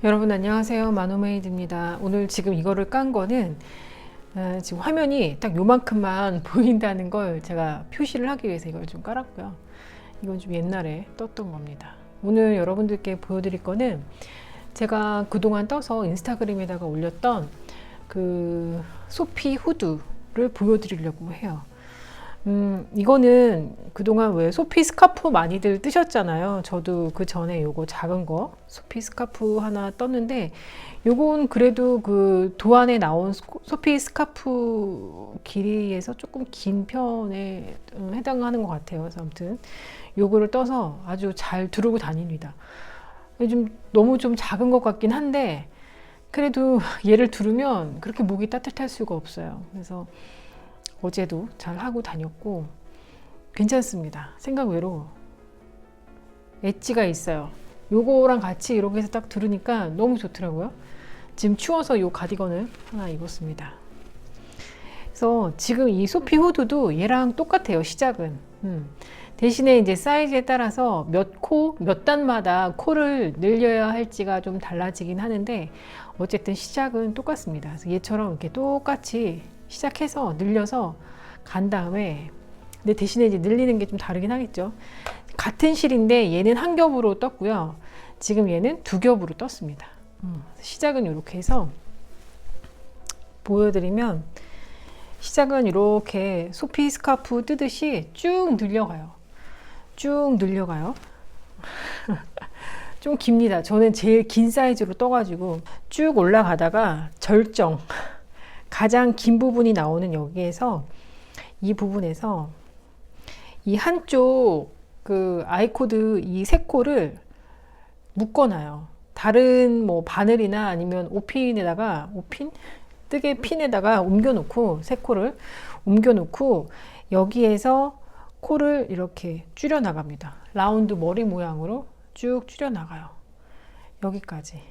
여러분 안녕하세요. 마노메이드입니다. 오늘 지금 이거를 깐 거는 지금 화면이 딱 요만큼만 보인다는 걸 제가 표시를 하기 위해서 이걸 좀 깔았고요. 이건 좀 옛날에 떴던 겁니다. 오늘 여러분들께 보여드릴 거는 제가 그동안 떠서 인스타그램에다가 올렸던 그 소피 후드를 보여드리려고 해요. 이거는 그동안 왜 소피 스카프 많이들 뜨셨잖아요. 저도 그 전에 요거 작은 거 소피 스카프 하나 떴는데, 요건 그래도 그 도안에 나온 소피 스카프 길이에서 조금 긴 편에 해당하는 것 같아요. 그래서 아무튼 요거를 떠서 아주 잘 두르고 다닙니다. 요즘 너무 좀 작은 것 같긴 한데 그래도 얘를 두르면 그렇게 목이 따뜻할 수가 없어요. 그래서 어제도 잘 하고 다녔고 괜찮습니다. 생각 외로 엣지가 있어요. 요거랑 같이 이렇게 해서 딱 들으니까 너무 좋더라고요. 지금 추워서 요 가디건을 하나 입었습니다. 그래서 지금 이 소피 후드도 얘랑 똑같아요. 시작은 대신에 이제 사이즈에 따라서 몇 단마다 코를 늘려야 할지가 좀 달라지긴 하는데 어쨌든 시작은 똑같습니다. 그래서 얘처럼 이렇게 똑같이 시작해서 늘려서 간 다음에, 근데 대신에 이제 늘리는 게 좀 다르긴 하겠죠. 같은 실인데 얘는 한 겹으로 떴고요. 지금 얘는 두 겹으로 떴습니다. 시작은 이렇게 해서 보여드리면, 시작은 이렇게 소피 스카프 뜨듯이 쭉 늘려가요. 쭉 늘려가요. 좀 깁니다. 저는 제일 긴 사이즈로 떠가지고 쭉 올라가다가 절정, 가장 긴 부분이 나오는 여기에서 이 부분에서 이 한쪽 그 아이코드 이 세 코를 묶어놔요. 다른 뭐 바늘이나 아니면 오핀 뜨개 핀에다가 옮겨놓고 세 코를 옮겨놓고 여기에서 코를 이렇게 줄여 나갑니다. 라운드 머리 모양으로 쭉 줄여 나가요. 여기까지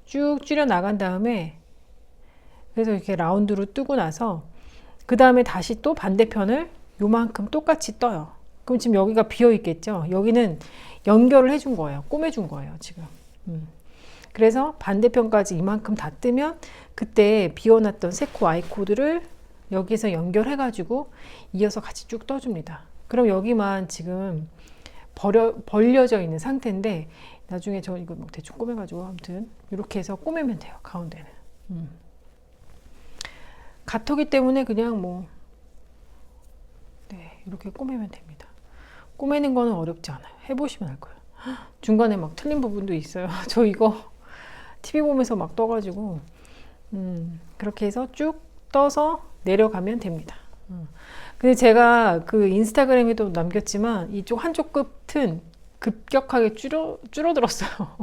쭉 줄여 나간 다음에, 그래서 이렇게 라운드로 뜨고 나서 그 다음에 다시 또 반대편을 요만큼 똑같이 떠요. 그럼 지금 여기가 비어 있겠죠. 여기는 연결을 해준 거예요. 꼬매준 거예요 지금. 그래서 반대편까지 이만큼 다 뜨면 그때 비워놨던 세코 아이코드를 여기서 연결해 가지고 이어서 같이 쭉 떠줍니다. 그럼 여기만 지금 벌려져 있는 상태인데, 나중에 저 이거 대충 꼬매가지고 아무튼 이렇게 해서 꼬매면 돼요. 가운데는 가터기 때문에 그냥 뭐 이렇게 꼬매면 됩니다. 꼬매는 거는 어렵지 않아요. 해보시면 알 거예요. 중간에 막 틀린 부분도 있어요. 저 이거 TV 보면서 막 떠가지고 그렇게 해서 쭉 떠서 내려가면 됩니다. 근데 제가 그 인스타그램에도 남겼지만 이쪽 한쪽 끝은 급격하게 줄어들었어요.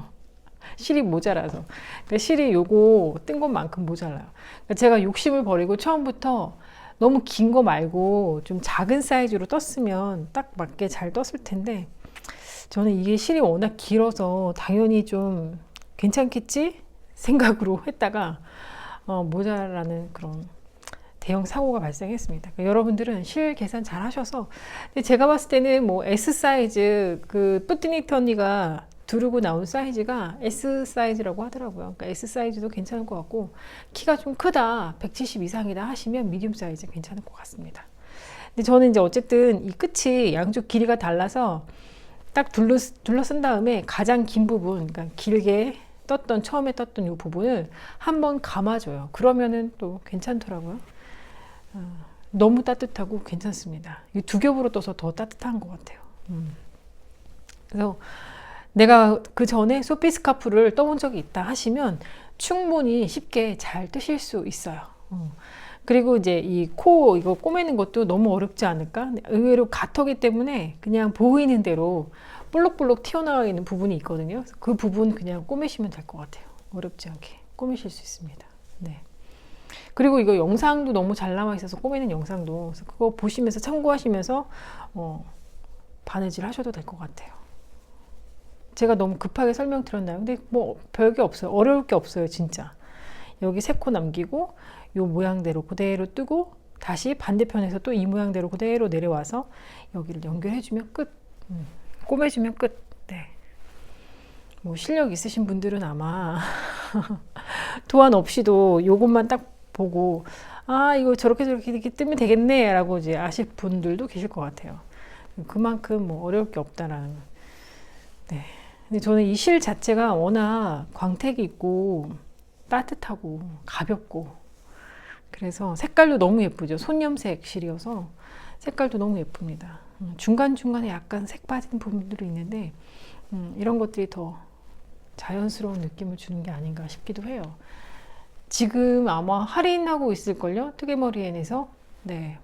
실이 모자라서. 그러니까 실이 요거 뜬 것만큼 모자라요. 그러니까 제가 욕심을 버리고 처음부터 너무 긴 거 말고 좀 작은 사이즈로 떴으면 딱 맞게 잘 떴을 텐데, 저는 이게 실이 워낙 길어서 당연히 좀 괜찮겠지 생각으로 했다가 모자라는 그런 대형 사고가 발생했습니다. 그러니까 여러분들은 실 계산 잘 하셔서. 근데 제가 봤을 때는 뭐 S 사이즈, 그 뿌띠니트 언니가 두르고 나온 사이즈가 S 사이즈라고 하더라고요. 그러니까 S 사이즈도 괜찮을 것 같고, 키가 좀 크다, 170 이상이다 하시면 미디움 사이즈 괜찮을 것 같습니다. 근데 저는 이제 어쨌든 이 끝이 양쪽 길이가 달라서 딱 둘러 쓴 다음에 가장 긴 부분, 그러니까 길게 처음에 떴던 이 부분을 한번 감아줘요. 그러면은 또 괜찮더라고요. 너무 따뜻하고 괜찮습니다. 이 두 겹으로 떠서 더 따뜻한 것 같아요. 그래서 내가 그 전에 소피 스카프를 떠본 적이 있다 하시면 충분히 쉽게 잘 뜨실 수 있어요. 그리고 이제 이 코 이거 꼬매는 것도 너무 어렵지 않을까? 의외로 가터기 때문에 그냥 보이는 대로 볼록볼록 튀어나와 있는 부분이 있거든요. 그 부분 그냥 꼬매시면 될 것 같아요. 어렵지 않게 꼬매실 수 있습니다. 네. 그리고 이거 영상도 너무 잘 나와 있어서 꼬매는 영상도, 그래서 그거 보시면서 참고하시면서 바느질 하셔도 될 것 같아요. 제가 너무 급하게 설명드렸나요? 근데 뭐 별게 없어요. 어려울 게 없어요 진짜. 여기 세 코 남기고 요 모양대로 그대로 뜨고 다시 반대편에서 또 이 모양대로 그대로 내려와서 여기를 연결해주면 끝. 꼬매주면 끝. 네. 뭐 실력 있으신 분들은 아마 도안 없이도 요것만 딱 보고 아 이거 저렇게 저렇게 이렇게 뜨면 되겠네 라고 이제 아실 분들도 계실 것 같아요. 그만큼 뭐 어려울 게 없다라는. 네. 근데 저는 이 실 자체가 워낙 광택이 있고 따뜻하고 가볍고 그래서 색깔도 너무 예쁘죠. 손염색 실이어서 색깔도 너무 예쁩니다. 중간중간에 약간 색 빠진 부분들이 있는데 이런 것들이 더 자연스러운 느낌을 주는 게 아닌가 싶기도 해요. 지금 아마 할인하고 있을걸요? 뜨개머리엔에서. 네.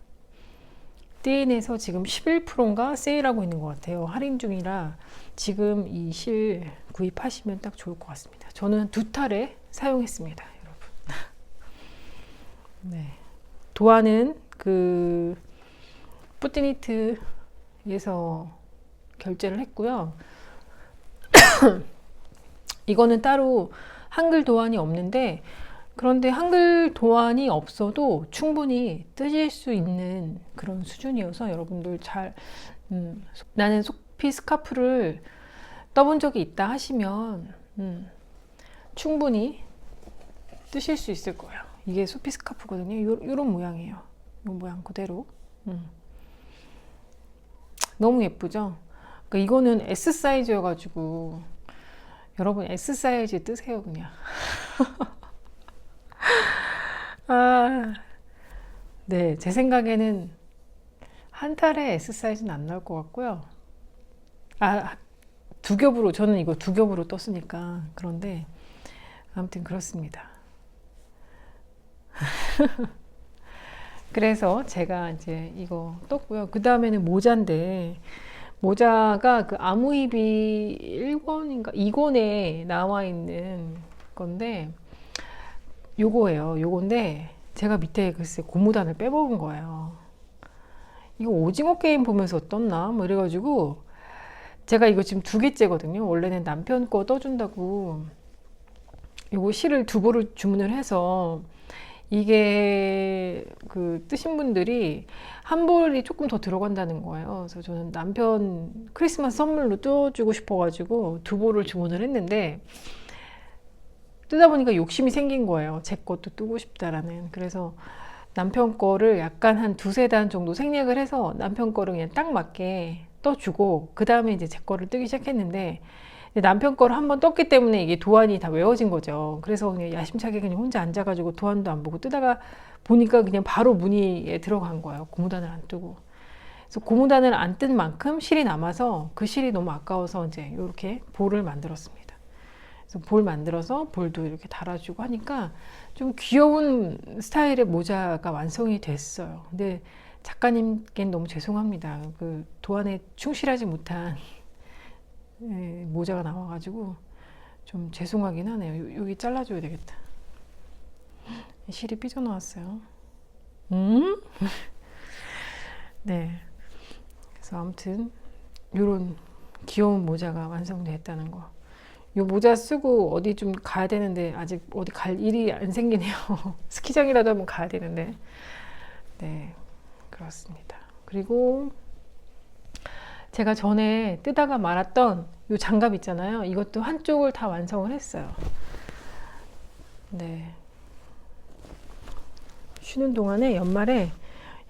띠엔에서 지금 11%인가 세일하고 있는 것 같아요. 할인 중이라 지금 이 실 구입하시면 딱 좋을 것 같습니다. 저는 2탈에 사용했습니다, 여러분. 네. 도안은 그 뿌띠니트에서 결제를 했고요. 이거는 따로 한글 도안이 없는데 그런데 한글 도안이 없어도 충분히 뜨실 수 있는 그런 수준이어서 여러분들 잘 나는 소피 스카프를 떠본 적이 있다 하시면 충분히 뜨실 수 있을 거예요. 이게 소피 스카프거든요. 요런 모양이에요. 이 모양 그대로. 너무 예쁘죠? 그러니까 이거는 S 사이즈여가지고 여러분 S 사이즈 뜨세요 그냥. 아, 네, 제 생각에는 한 달에 S 사이즈는 안 나올 것 같고요. 아, 두 겹으로 저는 이거 두 겹으로 떴으니까 그런데 아무튼 그렇습니다. 그래서 제가 이제 이거 떴고요. 그 다음에는 모자인데 모자가 그 아무이비 1권인가 2권에 나와 있는 건데 요거예요. 요건데 제가 밑에 글쎄 고무단을 빼먹은 거예요. 이거 오징어 게임 보면서 떴나? 뭐 이래가지고 제가 이거 지금 2개째거든요. 원래는 남편 거 떠준다고 요거 실을 2벌을 주문을 해서 이게 그 뜨신 분들이 한 벌이 조금 더 들어간다는 거예요. 그래서 저는 남편 크리스마스 선물로 떠주고 싶어가지고 2벌을 주문을 했는데 뜨다 보니까 욕심이 생긴 거예요. 제 것도 뜨고 싶다라는. 그래서 남편 거를 약간 한 2-3단 정도 생략을 해서 남편 거를 그냥 딱 맞게 떠주고 그 다음에 이제 제 거를 뜨기 시작했는데 남편 거를 한번 떴기 때문에 이게 도안이 다 외워진 거죠. 그래서 그냥 야심차게 그냥 혼자 앉아가지고 도안도 안 보고 뜨다가 보니까 그냥 바로 무늬에 들어간 거예요. 고무단을 안 뜨고. 그래서 고무단을 안 뜬 만큼 실이 남아서 그 실이 너무 아까워서 이제 이렇게 볼을 만들었습니다. 그래서 볼 만들어서 볼도 이렇게 달아주고 하니까 좀 귀여운 스타일의 모자가 완성이 됐어요. 근데 작가님께는 너무 죄송합니다. 그 도안에 충실하지 못한 모자가 나와가지고 좀 죄송하긴 하네요. 여기 잘라줘야 되겠다. 실이 삐져나왔어요. 네. 그래서 아무튼 이런 귀여운 모자가 완성됐다는 거. 이 모자 쓰고 어디 좀 가야 되는데 아직 어디 갈 일이 안 생기네요. 스키장이라도 한번 가야 되는데. 네, 그렇습니다. 그리고 제가 전에 뜨다가 말았던 이 장갑 있잖아요. 이것도 한쪽을 다 완성을 했어요. 네. 쉬는 동안에 연말에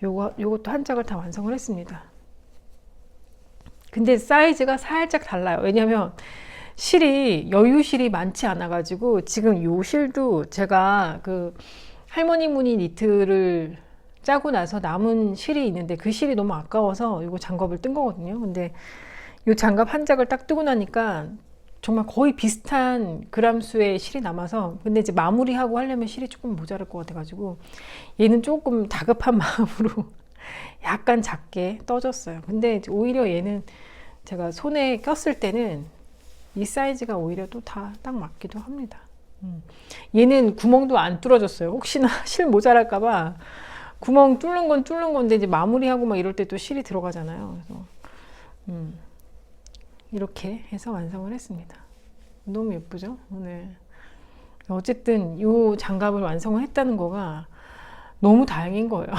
요것도 한 짝을 다 완성을 했습니다. 근데 사이즈가 살짝 달라요. 왜냐면 실이 여유실이 많지 않아 가지고 지금 요 실도 제가 그 할머니 무늬 니트를 짜고 나서 남은 실이 있는데 그 실이 너무 아까워서 이거 장갑을 뜬 거거든요. 근데 요 장갑 한 짝을 딱 뜨고 나니까 정말 거의 비슷한 그람수의 실이 남아서 근데 이제 마무리하고 하려면 실이 조금 모자랄 것 같아 가지고 얘는 조금 다급한 마음으로 약간 작게 떠졌어요. 근데 오히려 얘는 제가 손에 꼈을 때는 이 사이즈가 오히려 또 다 딱 맞기도 합니다. 얘는 구멍도 안 뚫어졌어요. 혹시나 실 모자랄까봐 구멍 뚫는 건 뚫는 건데 이제 마무리하고 막 이럴 때 또 실이 들어가잖아요. 그래서 이렇게 해서 완성을 했습니다. 너무 예쁘죠? 네. 어쨌든 이 장갑을 완성을 했다는 거가 너무 다행인 거예요.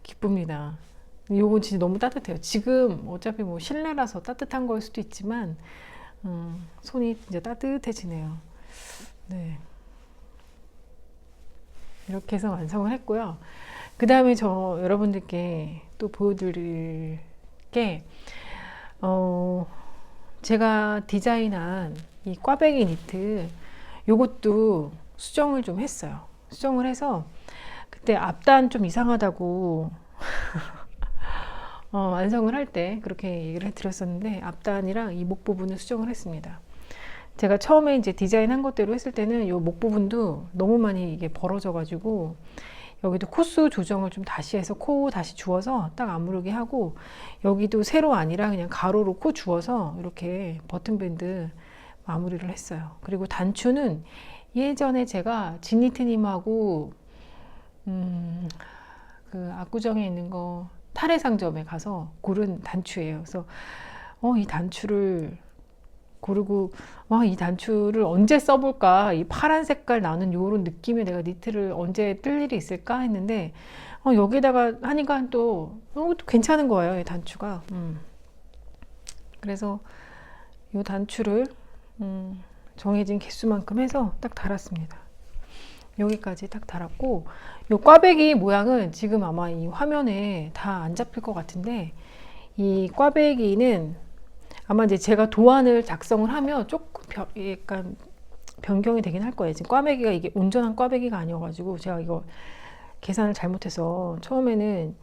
기쁩니다. 요건 진짜 너무 따뜻해요. 지금 어차피 뭐 실내라서 따뜻한 거일 수도 있지만 손이 진짜 따뜻해지네요. 네. 이렇게 해서 완성을 했고요. 그 다음에 저 여러분들께 또 보여드릴 게 제가 디자인한 이 꽈배기 니트 요것도 수정을 좀 했어요. 수정을 해서 그때 앞단 좀 이상하다고 완성을 할 때 그렇게 얘기를 해드렸었는데 앞단이랑 이 목 부분을 수정을 했습니다. 제가 처음에 이제 디자인한 것대로 했을 때는 이 목 부분도 너무 많이 이게 벌어져 가지고 여기도 코수 조정을 좀 다시 해서 코 다시 주워서 딱 아무르게 하고 여기도 세로 아니라 그냥 가로로 코 주워서 이렇게 버튼밴드 마무리를 했어요. 그리고 단추는 예전에 제가 진니트님하고 그 압구정에 있는 거 탈해상점에 가서 고른 단추예요. 그래서 이 단추를 고르고 이 단추를 언제 써볼까, 이 파란 색깔 나는 요런 느낌의 내가 니트를 언제 뜰 일이 있을까 했는데 여기다가 하니까 또 괜찮은 거예요, 이 단추가. 그래서 이 단추를 정해진 개수만큼 해서 딱 달았습니다. 여기까지 딱 달았고, 이 꽈배기 모양은 지금 아마 이 화면에 다 안 잡힐 것 같은데, 이 꽈배기는 아마 이제 제가 도안을 작성을 하면 조금 약간 변경이 되긴 할 거예요. 지금 꽈배기가 이게 온전한 꽈배기가 아니어가지고 제가 이거 계산을 잘못해서 처음에는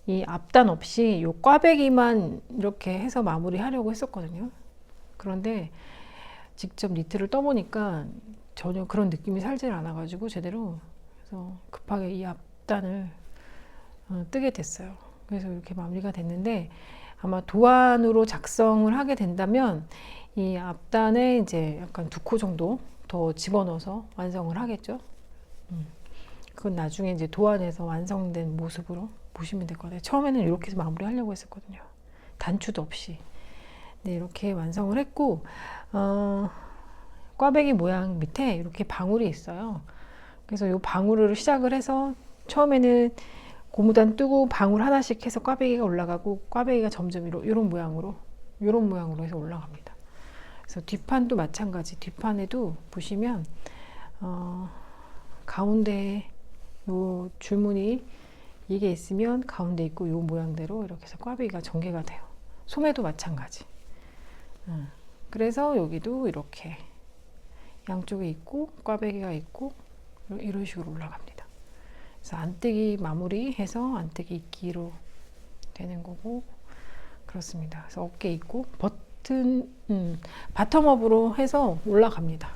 이 앞단 없이 이 꽈배기만 이렇게 해서 마무리하려고 했었거든요. 그런데 직접 니트를 떠보니까 전혀 그런 느낌이 살질 않아가지고 제대로, 그래서 급하게 이 앞단을 뜨게 됐어요. 그래서 이렇게 마무리가 됐는데, 아마 도안으로 작성을 하게 된다면 이 앞단에 이제 약간 2코 정도 더 집어넣어서 완성을 하겠죠. 그건 나중에 이제 도안에서 완성된 모습으로 보시면 될 것 같아요. 처음에는 이렇게 해서 마무리 하려고 했었거든요. 단추도 없이. 네, 이렇게 완성을 했고, 꽈배기 모양 밑에 이렇게 방울이 있어요. 그래서 이 방울을 시작을 해서 처음에는 고무단 뜨고 방울 하나씩 해서 꽈배기가 올라가고, 꽈배기가 점점 이런 모양으로 해서 올라갑니다. 그래서 뒷판도 마찬가지. 뒷판에도 보시면 가운데 요 줄무늬 이게 있으면 가운데 있고, 요 모양대로 이렇게 해서 꽈배기가 전개가 돼요. 소매도 마찬가지. 그래서 여기도 이렇게 양쪽에 있고 꽈배기가 있고 이런 식으로 올라갑니다. 그래서 안뜨기 마무리해서 안뜨기 입기로 되는 거고, 그렇습니다. 그래서 어깨 있고 버튼 바텀업으로 해서 올라갑니다.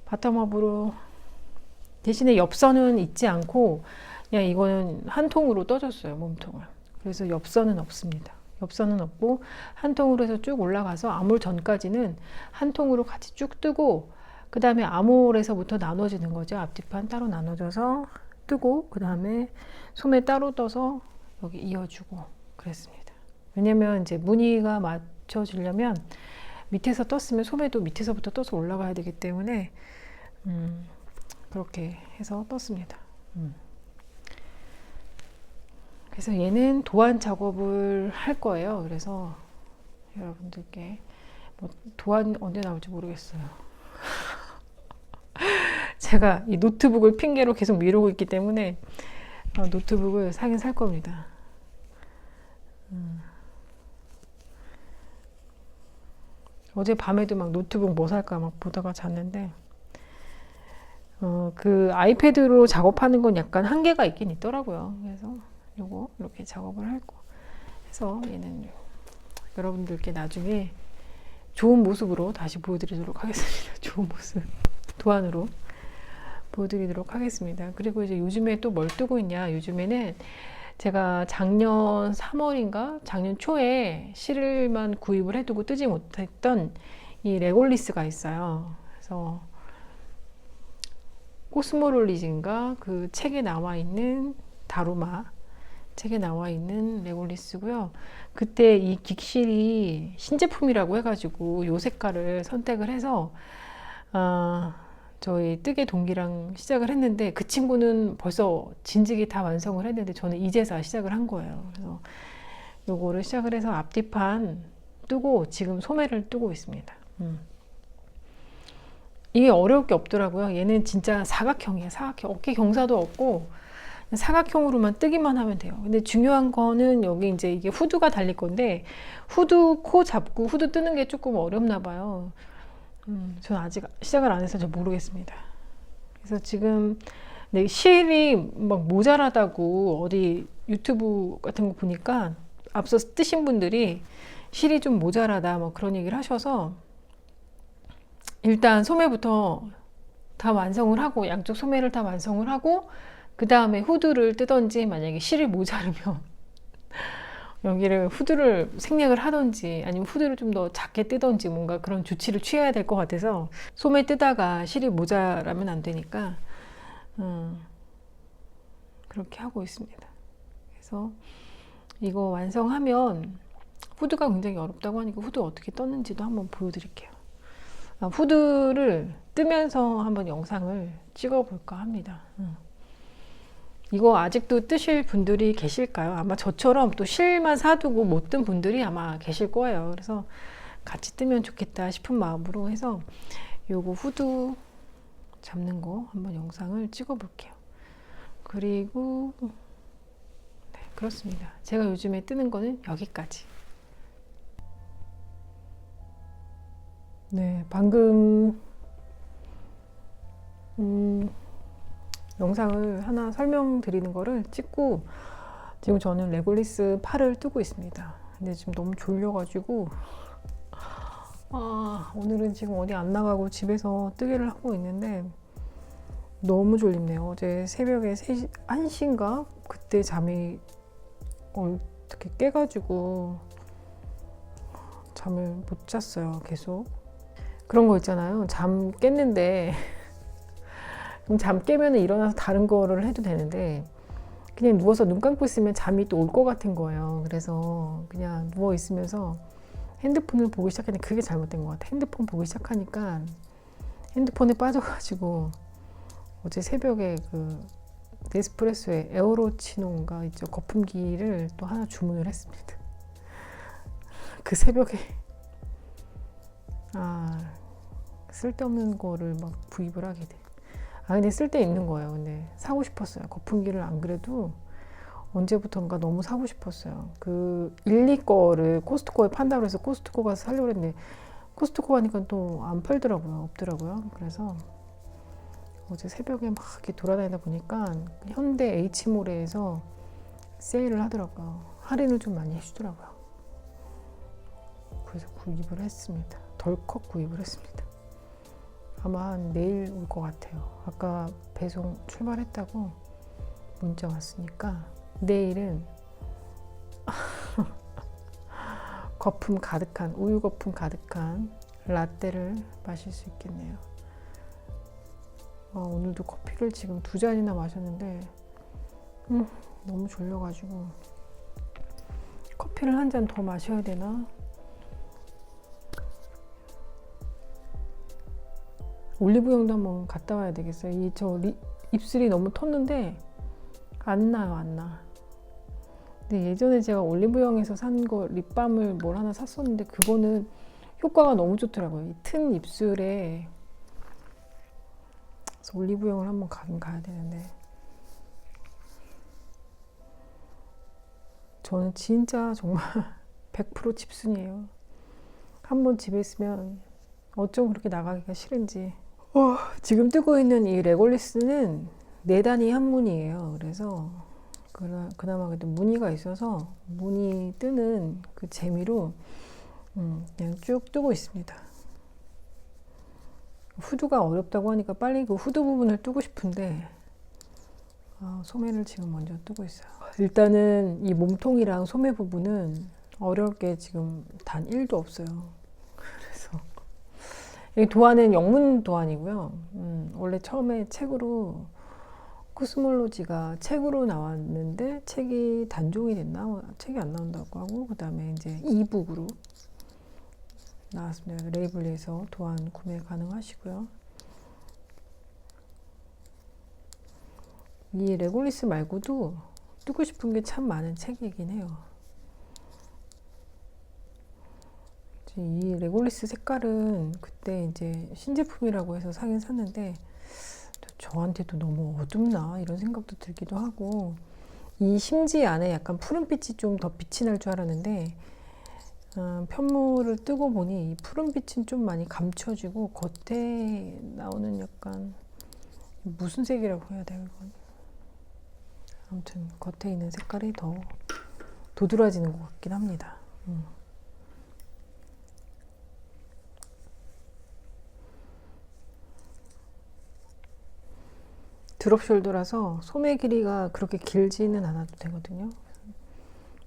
바텀업으로 대신에 옆선은 있지 않고 그냥 이거는 한 통으로 떠줬어요, 몸통을. 그래서 옆선은 없습니다. 옆선은 없고 한 통으로 해서 쭉 올라가서 아몰 전까지는 한 통으로 같이 쭉 뜨고, 그 다음에 아몰에서부터 나눠지는 거죠. 앞뒤판 따로 나눠져서 뜨고, 그 다음에 소매 따로 떠서 여기 이어주고 그랬습니다. 왜냐면 이제 무늬가 맞춰지려면 밑에서 떴으면 소매도 밑에서부터 떠서 올라가야 되기 때문에 그렇게 해서 떴습니다. 그래서 얘는 도안 작업을 할 거예요. 그래서 여러분들께 뭐 도안 언제 나올지 모르겠어요. 제가 이 노트북을 핑계로 계속 미루고 있기 때문에 노트북을 사긴 살 겁니다. 어제 밤에도 막 노트북 뭐 살까 막 보다가 잤는데, 그 아이패드로 작업하는 건 약간 한계가 있긴 있더라고요. 그래서 요거 이렇게 작업을 하고 해서 얘는 여러분들께 나중에 좋은 모습으로 다시 보여드리도록 하겠습니다. 좋은 모습 도안으로 보여드리도록 하겠습니다. 그리고 이제 요즘에 또 뭘 뜨고 있냐, 요즘에는 제가 작년 3월인가 작년 초에 실을만 구입을 해두고 뜨지 못했던 이 레골리스가 있어요. 그래서 코스모롤리즈인가 그 책에 나와 있는 다루마 책에 나와 있는 레골리스고요. 그때 이 긱실이 신제품이라고 해가지고 요 색깔을 선택을 해서 저희 뜨개 동기랑 시작을 했는데 그 친구는 벌써 진직이 다 완성을 했는데 저는 이제서 시작을 한 거예요. 그래서 요거를 시작을 해서 앞뒤판 뜨고 지금 소매를 뜨고 있습니다. 이게 어려울 게 없더라고요. 얘는 진짜 사각형이에요. 사각형. 어깨 경사도 없고 사각형으로만 뜨기만 하면 돼요. 근데 중요한 거는 여기 이제 이게 후드가 달릴 건데 후드 코 잡고 후드 뜨는 게 조금 어렵나 봐요. 저는 아직 시작을 안 해서 잘 모르겠습니다. 그래서 지금 네, 실이 막 모자라다고 어디 유튜브 같은 거 보니까 앞서 뜨신 분들이 실이 좀 모자라다 뭐 그런 얘기를 하셔서 일단 소매부터 다 완성을 하고 양쪽 소매를 다 완성을 하고 그 다음에 후드를 뜨던지 만약에 실이 모자르면 여기를 후드를 생략을 하던지 아니면 후드를 좀 더 작게 뜨던지 뭔가 그런 조치를 취해야 될 것 같아서 소매 뜨다가 실이 모자라면 안 되니까 그렇게 하고 있습니다. 그래서 이거 완성하면 후드가 굉장히 어렵다고 하니까 후드 어떻게 떴는지도 한번 보여드릴게요. 후드를 뜨면서 한번 영상을 찍어볼까 합니다. 이거 아직도 뜨실 분들이 계실까요? 아마 저처럼 또 실만 사두고 못 뜬 분들이 아마 계실 거예요. 그래서 같이 뜨면 좋겠다 싶은 마음으로 해서 요거 후드 잡는 거 한번 영상을 찍어 볼게요. 그리고 네, 그렇습니다. 제가 요즘에 뜨는 거는 여기까지. 네, 방금 영상을 하나 설명드리는 거를 찍고 지금 저는 레골리스 팔을 뜨고 있습니다. 근데 지금 너무 졸려가지고 오늘은 지금 어디 안 나가고 집에서 뜨개를 하고 있는데 너무 졸립네요. 어제 새벽에 1시인가? 그때 잠이 어떻게 깨가지고 잠을 못 잤어요. 계속 그런 거 있잖아요. 잠 깼는데 그럼 잠 깨면 일어나서 다른 거를 해도 되는데 그냥 누워서 눈 감고 있으면 잠이 또 올 것 같은 거예요. 그래서 그냥 누워 있으면서 핸드폰을 보기 시작했는데 그게 잘못된 것 같아요. 핸드폰 보기 시작하니까 핸드폰에 빠져가지고 어제 새벽에 그 네스프레소의 에어로치노인가 있죠. 거품기를 또 하나 주문을 했습니다. 그 새벽에 쓸데없는 거를 막 구입을 하게 돼. 근데 쓸데 있는 거예요. 근데 사고 싶었어요. 거품기를 안 그래도 언제부턴가 너무 사고 싶었어요. 그 일리 거를 코스트코에 판다고 해서 코스트코 가서 살려고 했는데 코스트코 가니까 또 안 팔더라고요. 없더라고요. 그래서 어제 새벽에 막 이렇게 돌아다니다 보니까 현대 H몰에서 세일을 하더라고요. 할인을 좀 많이 해주더라고요. 그래서 구입을 했습니다. 덜컥 구입을 했습니다. 아마 내일 올 것 같아요. 아까 배송 출발했다고 문자 왔으니까 내일은 거품 가득한 우유 거품 가득한 라떼를 마실 수 있겠네요. 오늘도 커피를 지금 2잔이나 마셨는데 너무 졸려가지고 커피를 한 잔 더 마셔야 되나? 올리브영도 한번 갔다 와야 되겠어요. 입술이 너무 텄는데 안 나요, 안 나. 근데 예전에 제가 올리브영에서 산 거 립밤을 뭘 하나 샀었는데 그거는 효과가 너무 좋더라고요. 이 튼 입술에. 그래서 올리브영을 한번 가긴 가야 되는데 저는 진짜 정말 100% 집순이에요. 한번 집에 있으면 어쩜 그렇게 나가기가 싫은지. 지금 뜨고 있는 이 레골리스는 4단이 한 무늬예요. 그래서 그나마 그래도 무늬가 있어서 무늬 뜨는 그 재미로 그냥 쭉 뜨고 있습니다. 후드가 어렵다고 하니까 빨리 그 후드 부분을 뜨고 싶은데 소매를 지금 먼저 뜨고 있어요. 일단은 이 몸통이랑 소매 부분은 어려울 게 지금 단 1도 없어요. 그래서 이 도안은 영문 도안이고요. 원래 처음에 책으로 코스몰로지가 책으로 나왔는데 책이 단종이 됐나? 책이 안 나온다고 하고 그 다음에 이제 이북으로 나왔습니다. 레이블리에서 도안 구매 가능하시고요. 이 레골리스 말고도 뜨고 싶은 게 참 많은 책이긴 해요. 이 레골리스 색깔은 그때 이제 신제품이라고 해서 사긴 샀는데 저한테도 너무 어둡나 이런 생각도 들기도 하고, 이 심지 안에 약간 푸른빛이 좀 더 빛이 날 줄 알았는데 편물을 뜨고 보니 이 푸른빛은 좀 많이 감춰지고 겉에 나오는 약간 무슨 색이라고 해야 돼요 이건. 아무튼 겉에 있는 색깔이 더 도드라지는 것 같긴 합니다. 드롭 숄더라서 소매 길이가 그렇게 길지는 않아도 되거든요.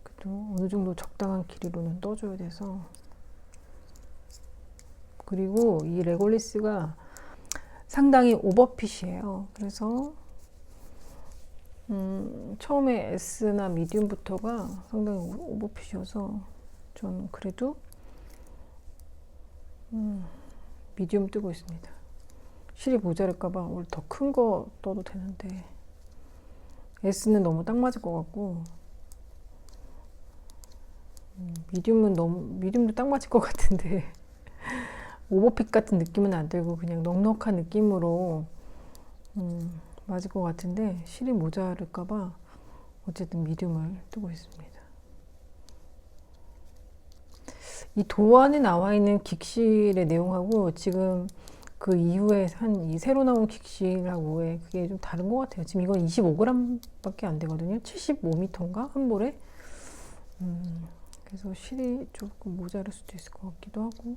그래도 어느 정도 적당한 길이로는 떠줘야 돼서. 그리고 이 레골리스가 상당히 오버핏이에요. 그래서 처음에 S나 미디움부터가 상당히 오버핏이어서 저는 그래도 미디움 뜨고 있습니다. 실이 모자랄까봐 원래 더 큰 거 떠도 되는데 S는 너무 딱 맞을 것 같고, 미디움도 딱 맞을 것 같은데 오버핏 같은 느낌은 안 들고 그냥 넉넉한 느낌으로 맞을 것 같은데 실이 모자랄까봐 어쨌든 미디움을 뜨고 있습니다. 이 도안에 나와 있는 긱실의 내용하고 지금 그 이후에 한 이 새로 나온 긱실하고의 그게 좀 다른 것 같아요. 지금 이건 25g 밖에 안 되거든요. 75m인가? 한 볼에. 그래서 실이 조금 모자랄 수도 있을 것 같기도 하고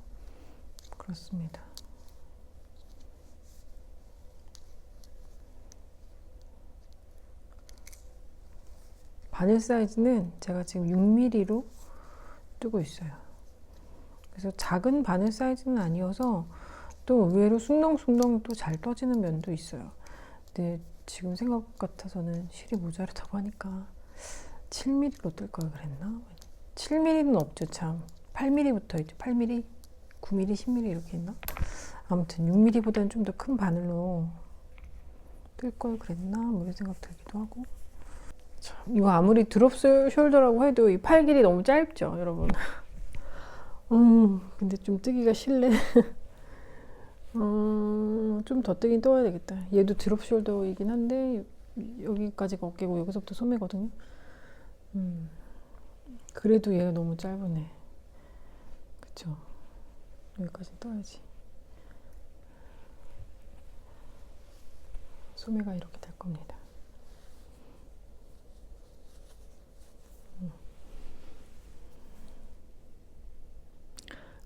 그렇습니다. 바늘 사이즈는 제가 지금 6mm로 뜨고 있어요. 그래서 작은 바늘 사이즈는 아니어서 또 의외로 숭덩숭덩 또 잘 떠지는 면도 있어요. 근데 지금 생각 같아서는 실이 모자르다고 하니까 7mm로 뜰 걸 그랬나? 7mm는 없죠 참. 8mm부터 있죠. 8mm, 9mm, 10mm 이렇게 있나? 아무튼 6mm보다는 좀 더 큰 바늘로 뜰 걸 그랬나? 뭐 이런 생각 들기도 하고. 참, 이거 아무리 드롭 숄더라고 해도 이 팔 길이 너무 짧죠 여러분. 근데 좀 뜨기가 싫네. 좀 더 뜨긴 떠야 되겠다. 얘도 드롭 숄더이긴 한데 여기까지가 어깨고 여기서부터 소매거든요. 그래도 얘가 너무 짧으네. 그쵸? 여기까지 떠야지. 소매가 이렇게 될 겁니다.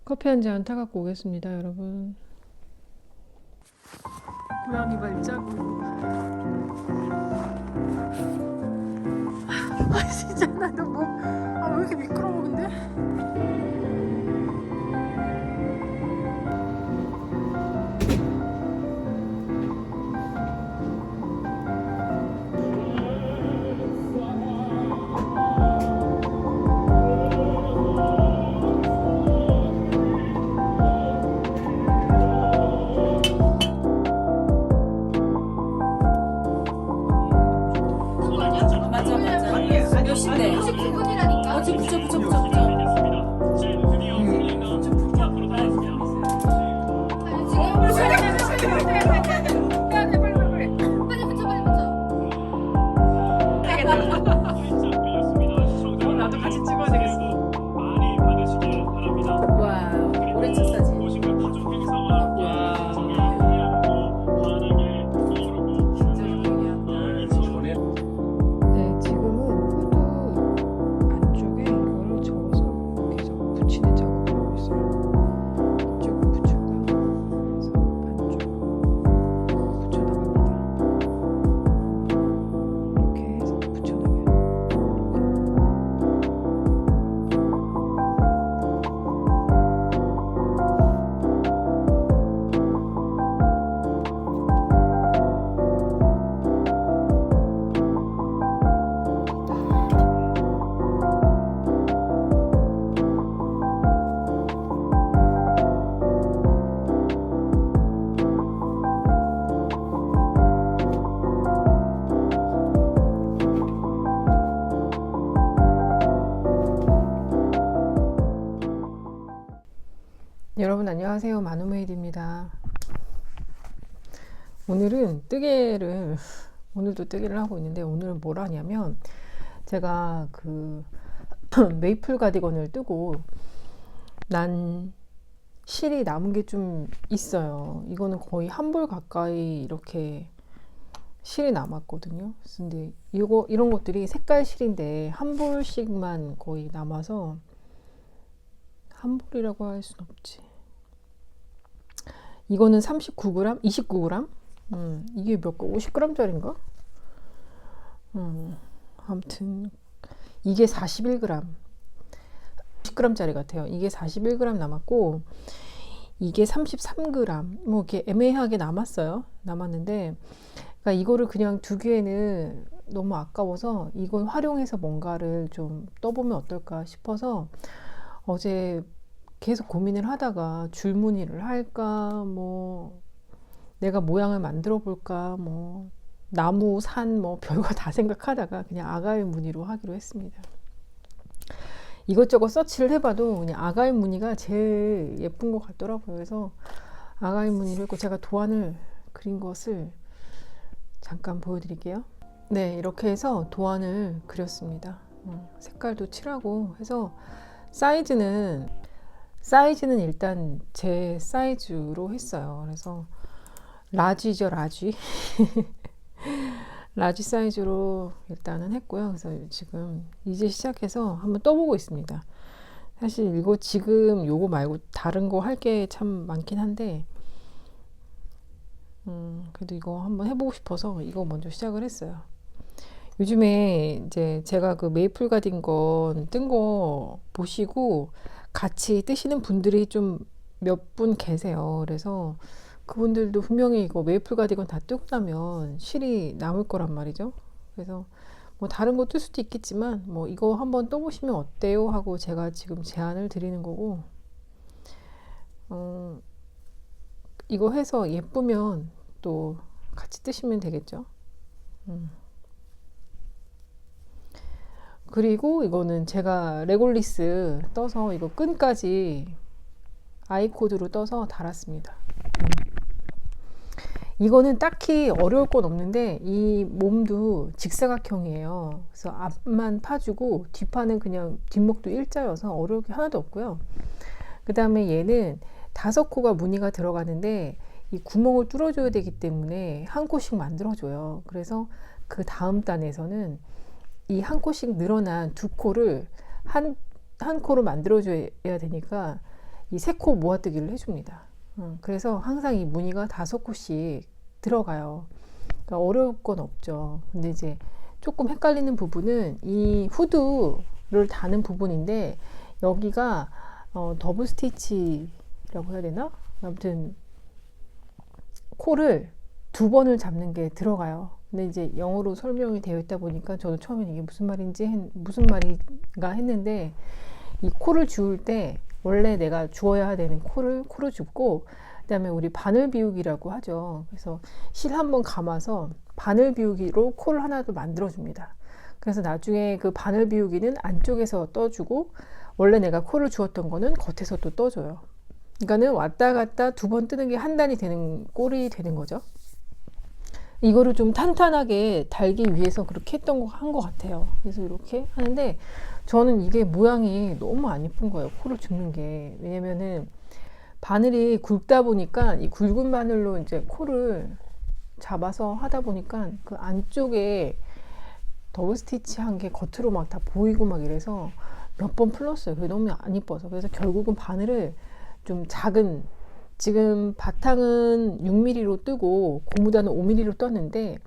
커피 한 잔 타갖고 오겠습니다 여러분. 고양이 발자국. 아 진짜 나도 뭐 왜 이렇게 미끄러워 근데? 몇 시인데? 99분이라니까. 붙여. 나도 같이 찍어야 되겠어. 와, 오랜 첫 사진. 네, 지금은 후드 안쪽에 이거를 접어서 여러분 안녕하세요. 마누메이드입니다. 오늘은 뜨개를 오늘도 뜨개를 하고 있는데 오늘은 뭘 하냐면 제가 그 메이플 가디건을 뜨고 난 실이 남은 게 좀 있어요. 이거는 거의 한 벌 가까이 이렇게 실이 남았거든요. 근데 이런 것들이 색깔 실인데 한 벌씩만 거의 남아서 한 벌이라고 할 순 없지. 이거는 39g, 29g? 이게 몇 거? 50g짜리인가? 아무튼 이게 41g, 10g짜리 같아요. 이게 41g 남았고 이게 33g, 뭐 이렇게 애매하게 남았는데, 그러니까 이거를 그냥 두기에는 너무 아까워서 이걸 활용해서 뭔가를 좀 떠보면 어떨까 싶어서 어제 계속 고민을 하다가 줄무늬를 할까, 뭐 내가 모양을 만들어 볼까, 뭐 나무, 산, 뭐 별거 다 생각하다가 그냥 아가일 무늬로 하기로 했습니다. 이것저것 서치를 해봐도 그냥 아가일 무늬가 제일 예쁜 것 같더라고요. 그래서 아가일 무늬를 했고, 제가 도안을 그린 것을 잠깐 보여드릴게요. 네, 이렇게 해서 도안을 그렸습니다. 색깔도 칠하고 해서 사이즈는 일단 제 사이즈로 했어요. 그래서 라지죠, 라지. 라지 사이즈로 일단은 했고요. 그래서 지금 이제 시작해서 한번 떠보고 있습니다. 사실 이거 지금 요거 말고 다른 거 할 게 참 많긴 한데 그래도 이거 한번 해보고 싶어서 이거 먼저 시작을 했어요. 요즘에 이제 제가 그 메이플 가디건 뜬 거 보시고 같이 뜨시는 분들이 좀 몇 분 계세요. 그래서 그분들도 분명히 이거 메이플 가디건 다 뜨고 나면 실이 남을 거란 말이죠. 그래서 뭐 다른 거 뜰 수도 있겠지만 뭐 이거 한번 떠보시면 어때요? 하고 제가 지금 제안을 드리는 거고, 이거 해서 예쁘면 또 같이 뜨시면 되겠죠. 그리고 이거는 제가 레골리스 떠서 이거 끈까지 아이코드로 떠서 달았습니다. 이거는 딱히 어려울 건 없는데 이 몸도 직사각형이에요. 그래서 앞만 파주고 뒷판은 그냥 뒷목도 일자여서 어려울 게 하나도 없고요. 그 다음에 얘는 5코가 무늬가 들어가는데 이 구멍을 뚫어줘야 되기 때문에 한 코씩 만들어줘요. 그래서 그 다음 단에서는 이 한 코씩 늘어난 2코를 한 코로 만들어줘야 되니까 이 3코 모아뜨기를 해줍니다. 그래서 항상 이 무늬가 5코씩 들어가요. 그러니까 어려울 건 없죠. 근데 이제 조금 헷갈리는 부분은 이 후드를 다는 부분인데 여기가 더블 스티치라고 해야 되나? 아무튼 코를 2번을 잡는 게 들어가요. 근데 이제 영어로 설명이 되어 있다 보니까 저도 처음엔 이게 무슨 말인가 했는데, 이 코를 주울 때 원래 내가 주어야 되는 코를 줍고, 그 다음에 우리 바늘 비우기라고 하죠. 그래서 실 한번 감아서 바늘 비우기로 코를 하나 더 만들어 줍니다. 그래서 나중에 그 바늘 비우기는 안쪽에서 떠주고 원래 내가 코를 주었던 거는 겉에서 또 떠줘요. 그러니까는 왔다 갔다 2번 뜨는 게 한 단이 되는 꼴이 되는 거죠. 이거를 좀 탄탄하게 달기 위해서 그렇게 한 것 같아요. 그래서 이렇게 하는데 저는 이게 모양이 너무 안 예쁜 거예요. 코를 줍는 게. 왜냐면은 바늘이 굵다 보니까 이 굵은 바늘로 이제 코를 잡아서 하다 보니까 그 안쪽에 더블 스티치 한 게 겉으로 막 다 보이고 막 이래서 몇 번 풀었어요. 그게 너무 안 이뻐서. 그래서 결국은 바늘을 좀 작은, 지금 바탕은 6mm로 뜨고 고무단은 5mm로 떴는데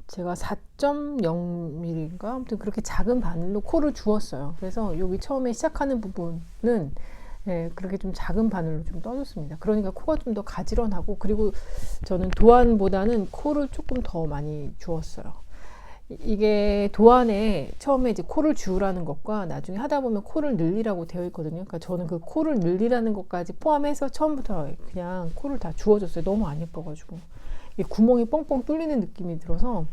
제가 4.0mm인가 아무튼 그렇게 작은 바늘로 코를 주었어요. 그래서 여기 처음에 시작하는 부분은 그렇게 좀 작은 바늘로 좀 떠줬습니다. 그러니까 코가 좀 더 가지런하고, 그리고 저는 도안보다는 코를 조금 더 많이 주었어요. 이게 도안에 처음에 이제 코를 주우라는 것과 나중에 하다 보면 코를 늘리라고 되어 있거든요. 그러니까 저는 그 코를 늘리라는 것까지 포함해서 처음부터 그냥 코를 다 주워줬어요. 너무 안 예뻐가지고 구멍이 뻥뻥 뚫리는 느낌이 들어서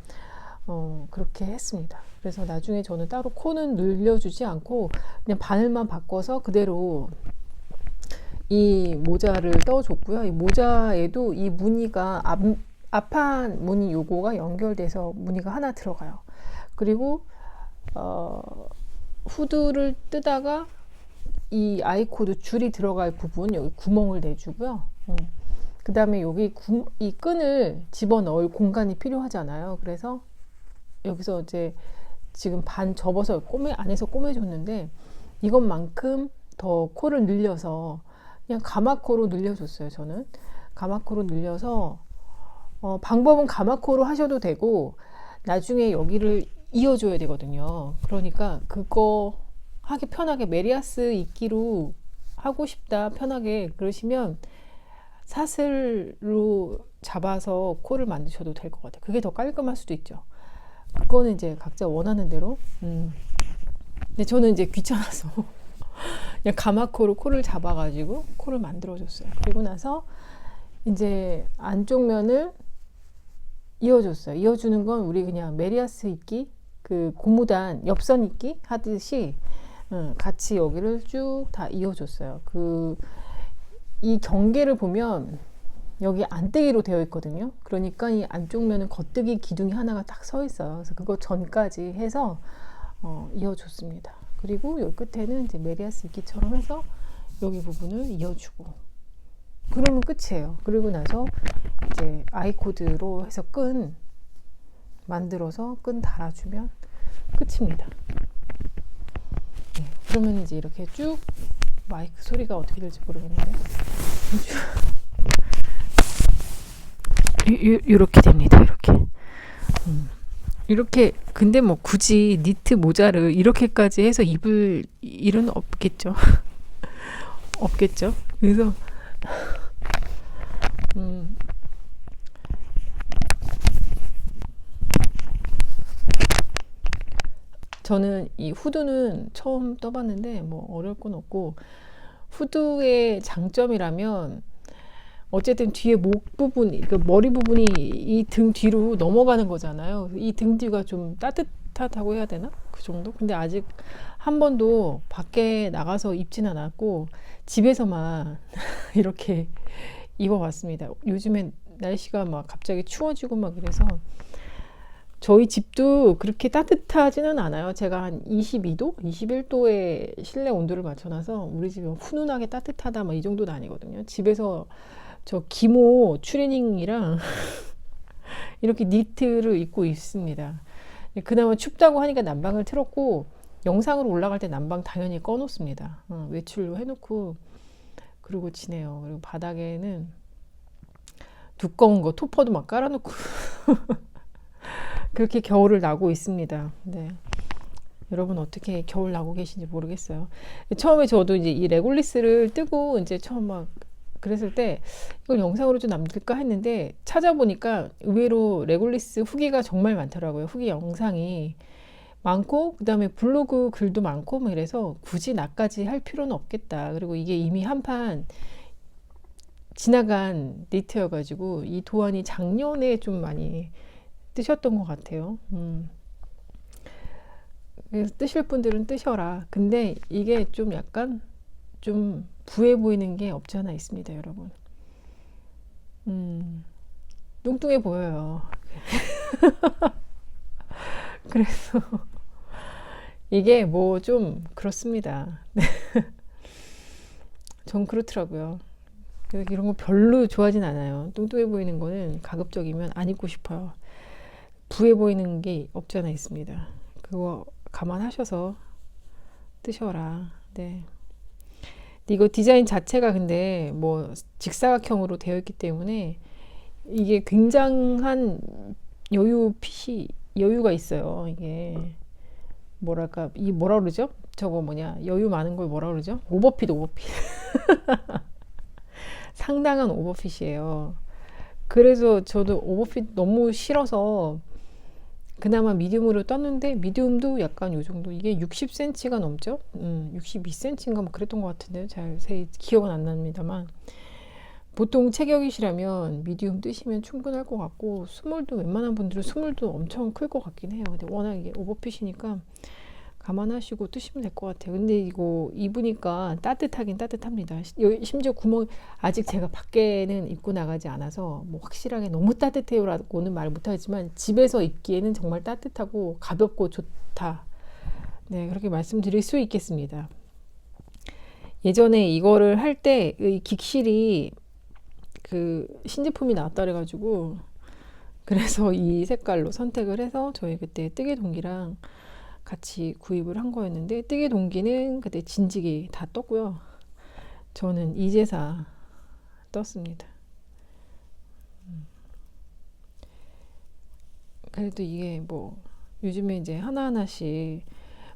그렇게 했습니다. 그래서 나중에 저는 따로 코는 늘려주지 않고 그냥 바늘만 바꿔서 그대로 이 모자를 떠줬고요. 이 모자에도 이 무늬가 앞판 무늬 요거가 연결돼서 무늬가 하나 들어가요. 그리고 후드를 뜨다가 이 아이코드 줄이 들어갈 부분 여기 구멍을 내주고요. 그 다음에 여기 이 끈을 집어넣을 공간이 필요하잖아요. 그래서 여기서 이제 지금 반 접어서 안에서 꼬매줬는데 이것만큼 더 코를 늘려서 그냥 가마코로 늘려줬어요. 저는 가마코로 늘려서 방법은 가마코로 하셔도 되고 나중에 여기를 이어줘야 되거든요. 그러니까 그거 하기 편하게 메리아스 이끼로 하고 싶다 편하게 그러시면 사슬로 잡아서 코를 만드셔도 될 것 같아요. 그게 더 깔끔할 수도 있죠. 그거는 이제 각자 원하는 대로. 근데 저는 이제 귀찮아서 그냥 가마코로 코를 잡아가지고 코를 만들어줬어요. 그리고 나서 이제 안쪽 면을 이어줬어요. 이어주는 건 우리 그냥 메리아스 이끼, 그 고무단 엽선 이끼 하듯이 같이 여기를 쭉 다 이어줬어요. 이 경계를 보면 여기 안뜨기로 되어 있거든요. 그러니까 이 안쪽 면은 겉뜨기 기둥이 하나가 딱 서 있어요. 그래서 그거 전까지 해서 이어줬습니다. 그리고 여기 끝에는 이제 메리아스 이끼처럼 해서 여기 부분을 이어주고 그러면 끝이에요. 그리고 나서 이제 아이코드로 해서 끈 만들어서 끈 달아주면 끝입니다. 네, 그러면 이제 이렇게 쭉 마이크 소리가 어떻게 될지 모르겠는데 이렇게 됩니다. 이렇게 근데 뭐 굳이 니트 모자를 이렇게까지 해서 입을 일은 없겠죠. 없겠죠. 그래서 저는 이 후드는 처음 떠봤는데 뭐 어려울 건 없고 후드의 장점이라면 어쨌든 뒤에 목 부분, 그 머리 부분이 이 등 뒤로 넘어가는 거잖아요. 이 등 뒤가 좀 따뜻하다고 해야 되나? 그 정도? 근데 아직 한 번도 밖에 나가서 입진 않았고 집에서만 이렇게 입어봤습니다. 요즘엔 날씨가 막 갑자기 추워지고 막 이래서 저희 집도 그렇게 따뜻하지는 않아요. 제가 한 22도, 21도의 실내 온도를 맞춰놔서 우리 집은 훈훈하게 따뜻하다 막 이 정도는 아니거든요. 집에서 저 기모 추리닝이랑 이렇게 니트를 입고 있습니다. 그나마 춥다고 하니까 난방을 틀었고 영상으로 올라갈 때 난방 당연히 꺼놓습니다. 외출로 해놓고 그러고 지내요. 그리고 바닥에는 두꺼운 거 토퍼도 막 깔아놓고 그렇게 겨울을 나고 있습니다. 네. 여러분 어떻게 겨울 나고 계신지 모르겠어요. 처음에 저도 이제 이 레골리스를 뜨고 이제 처음 막 그랬을 때 이걸 영상으로 좀 남길까 했는데 찾아보니까 의외로 레골리스 후기가 정말 많더라고요. 후기 영상이 많고 그다음에 블로그 글도 많고 뭐 이래서 굳이 나까지 할 필요는 없겠다. 그리고 이게 이미 한 판 지나간 니트여가지고 이 도안이 작년에 좀 많이 뜨셨던 것 같아요. 그래서 뜨실 분들은 뜨셔라. 근데 이게 좀 약간 좀 부해 보이는 게 없지 않아 있습니다, 여러분. 뚱뚱해 보여요. 그래서 이게 뭐 좀 그렇습니다. 전 그렇더라고요. 그래서 이런 거 별로 좋아하진 않아요. 뚱뚱해 보이는 거는 가급적이면 안 입고 싶어요. 부해 보이는 게 없지 않아 있습니다. 그거 감안하셔서 뜨셔라. 네. 이거 디자인 자체가 근데 뭐 직사각형으로 되어 있기 때문에 이게 굉장한 여유가 있어요. 이게 뭐랄까 이 뭐라 그러죠? 저거 뭐냐 여유 많은 걸 뭐라 그러죠? 오버핏. 상당한 오버핏이에요. 그래서 저도 오버핏 너무 싫어서 그나마 미디움으로 떴는데 미디움도 약간 요 정도 이게 60cm가 넘죠? 62cm인가 뭐 그랬던 것 같은데요. 자세히 기억은 안 납니다만 보통 체격이시라면 미디움 뜨시면 충분할 것 같고 스몰도 웬만한 분들은 스몰도 엄청 클 것 같긴 해요. 근데 워낙 이게 오버핏이니까 감안하시고 뜨시면 될 것 같아요. 근데 이거 입으니까 따뜻하긴 따뜻합니다. 심지어 구멍, 아직 제가 밖에는 입고 나가지 않아서 뭐 확실하게 너무 따뜻해요라고는 말 못하지만 집에서 입기에는 정말 따뜻하고 가볍고 좋다. 네, 그렇게 말씀드릴 수 있겠습니다. 예전에 이거를 할 때 이 긱실이 그 신제품이 나왔다 그래가지고 그래서 이 색깔로 선택을 해서 저희 그때 뜨개 동기랑 같이 구입을 한 거였는데, 뜨개 동기는 그때 진직이 다 떴고요. 저는 이제사 떴습니다. 그래도 이게 뭐 요즘에 이제 하나하나씩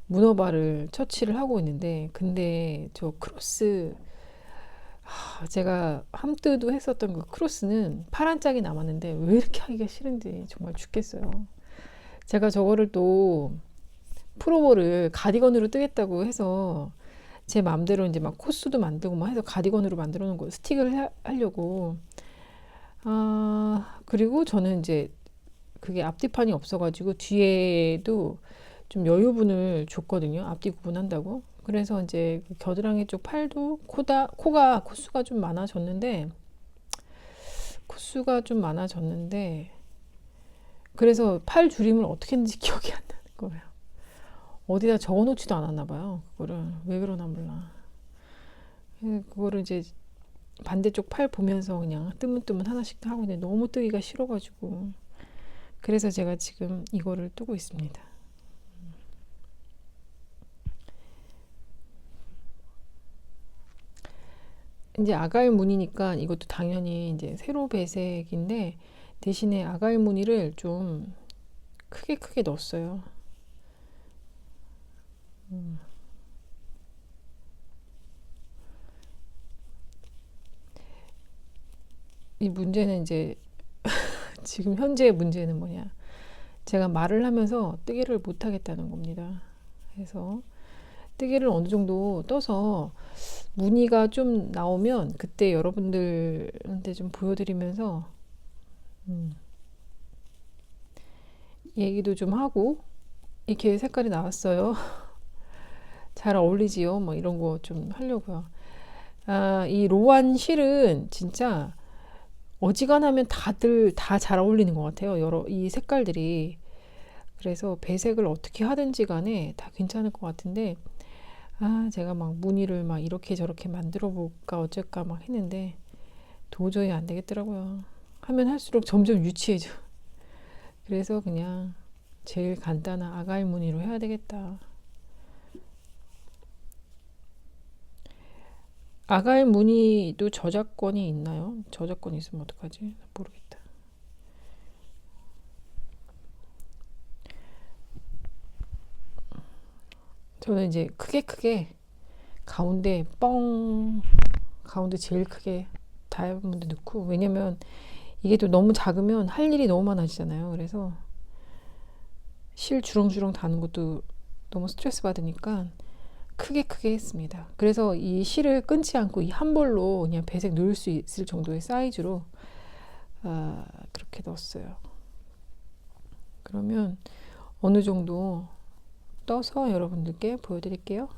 문어발을 처치를 하고 있는데, 근데 저 크로스, 제가 함뜨도 했었던 그 크로스는 파란 짝이 남았는데 왜 이렇게 하기가 싫은지 정말 죽겠어요. 제가 저거를 또 프로볼을 가디건으로 뜨겠다고 해서 제 마음대로 이제 막 코스도 만들고 막 해서 가디건으로 만들어 놓은 거 스틱을 하려고. 그리고 저는 이제 그게 앞뒤판이 없어가지고 뒤에도 좀 여유분을 줬거든요. 앞뒤 구분한다고. 그래서 이제 겨드랑이 쪽 팔도 코가 코수가 좀 많아졌는데 그래서 팔 줄임을 어떻게 했는지 기억이 안 나는 거예요. 어디다 적어놓지도 않았나 봐요. 그거를 왜 그러나 몰라. 그거를 이제 반대쪽 팔 보면서 그냥 뜨문뜨문 하나씩 하고 있는데 너무 뜨기가 싫어가지고, 그래서 제가 지금 이거를 뜨고 있습니다. 이제 아가일 무늬니까 이것도 당연히 이제 세로 배색인데, 대신에 아가일 무늬를 좀 크게 넣었어요. 이 문제는 이제 지금 현재의 문제는 뭐냐, 제가 말을 하면서 뜨개를 못 하겠다는 겁니다. 그래서 뜨개를 어느 정도 떠서 무늬가 좀 나오면 그때 여러분들한테 좀 보여드리면서 얘기도 좀 하고, 이렇게 색깔이 나왔어요. 잘 어울리지요? 뭐 이런 거 좀 하려고요. 이 로안 실은 진짜 어지간하면 다들 다 잘 어울리는 것 같아요. 이 색깔들이. 그래서 배색을 어떻게 하든지 간에 다 괜찮을 것 같은데, 제가 막 무늬를 막 이렇게 저렇게 만들어 볼까 어쩔까 막 했는데 도저히 안 되겠더라고요. 하면 할수록 점점 유치해져. 그래서 그냥 제일 간단한 아가일 무늬로 해야 되겠다. 아가일 무늬도 저작권이 있나요? 저작권이 있으면 어떡하지? 모르겠다. 저는 이제 크게 가운데 제일 크게 다이아몬드 넣고, 왜냐면 이게 또 너무 작으면 할 일이 너무 많아지잖아요. 그래서 실 주렁주렁 다는 것도 너무 스트레스 받으니까 크게 했습니다. 그래서 이 실을 끊지 않고 이 한 볼로 그냥 배색 넣을 수 있을 정도의 사이즈로 그렇게 넣었어요. 그러면 어느 정도 떠서 여러분들께 보여드릴게요.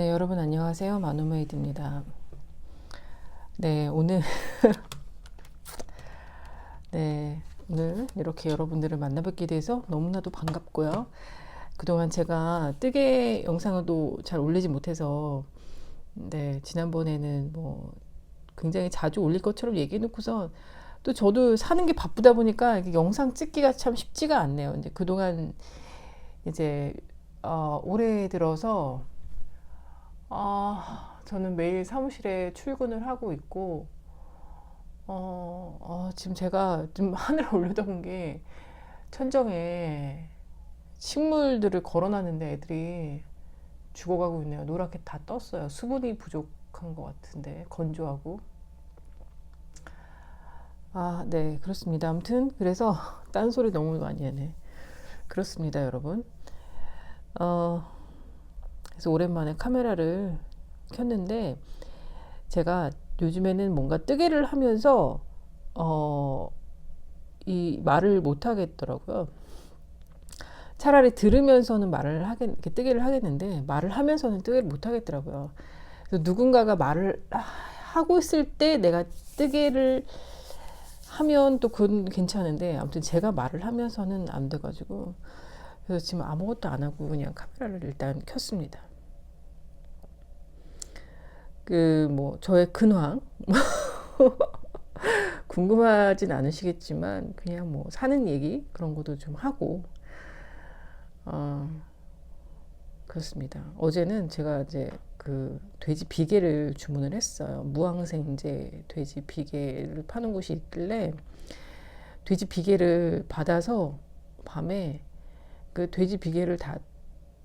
네, 여러분 안녕하세요. 마누메이드입니다. 네, 오늘 네, 오늘 이렇게 여러분들을 만나뵙게 돼서 너무나도 반갑고요. 그동안 제가 뜨개 영상을 또 잘 올리지 못해서 네, 지난번에는 뭐 굉장히 자주 올릴 것처럼 얘기해 놓고서 또 저도 사는 게 바쁘다 보니까 이게 영상 찍기가 참 쉽지가 않네요. 이제 그동안 이제 올해 들어서 저는 매일 사무실에 출근을 하고 있고 지금 제가 좀 하늘을 올려다본 게 천정에 식물들을 걸어놨는데 애들이 죽어가고 있네요. 노랗게 다 떴어요. 수분이 부족한 것 같은데 건조하고. 네, 그렇습니다. 아무튼 그래서 딴소리 너무 많이 하네. 그렇습니다, 여러분. 그래서 오랜만에 카메라를 켰는데 제가 요즘에는 뭔가 뜨개를 하면서 이 말을 못 하겠더라고요. 차라리 들으면서는 이렇게 뜨개를 하겠는데 말을 하면서는 뜨개를 못 하겠더라고요. 그래서 누군가가 말을 하고 있을 때 내가 뜨개를 하면 또 그건 괜찮은데 아무튼 제가 말을 하면서는 안 돼가지고 그래서 지금 아무것도 안 하고 그냥 카메라를 일단 켰습니다. 뭐 저의 근황 궁금하진 않으시겠지만 그냥 뭐 사는 얘기 그런 것도 좀 하고 그렇습니다. 어제는 제가 이제 그 돼지 비계를 주문을 했어요. 무항생제 돼지 비계를 파는 곳이 있길래 돼지 비계를 받아서 밤에 그 돼지 비계를 다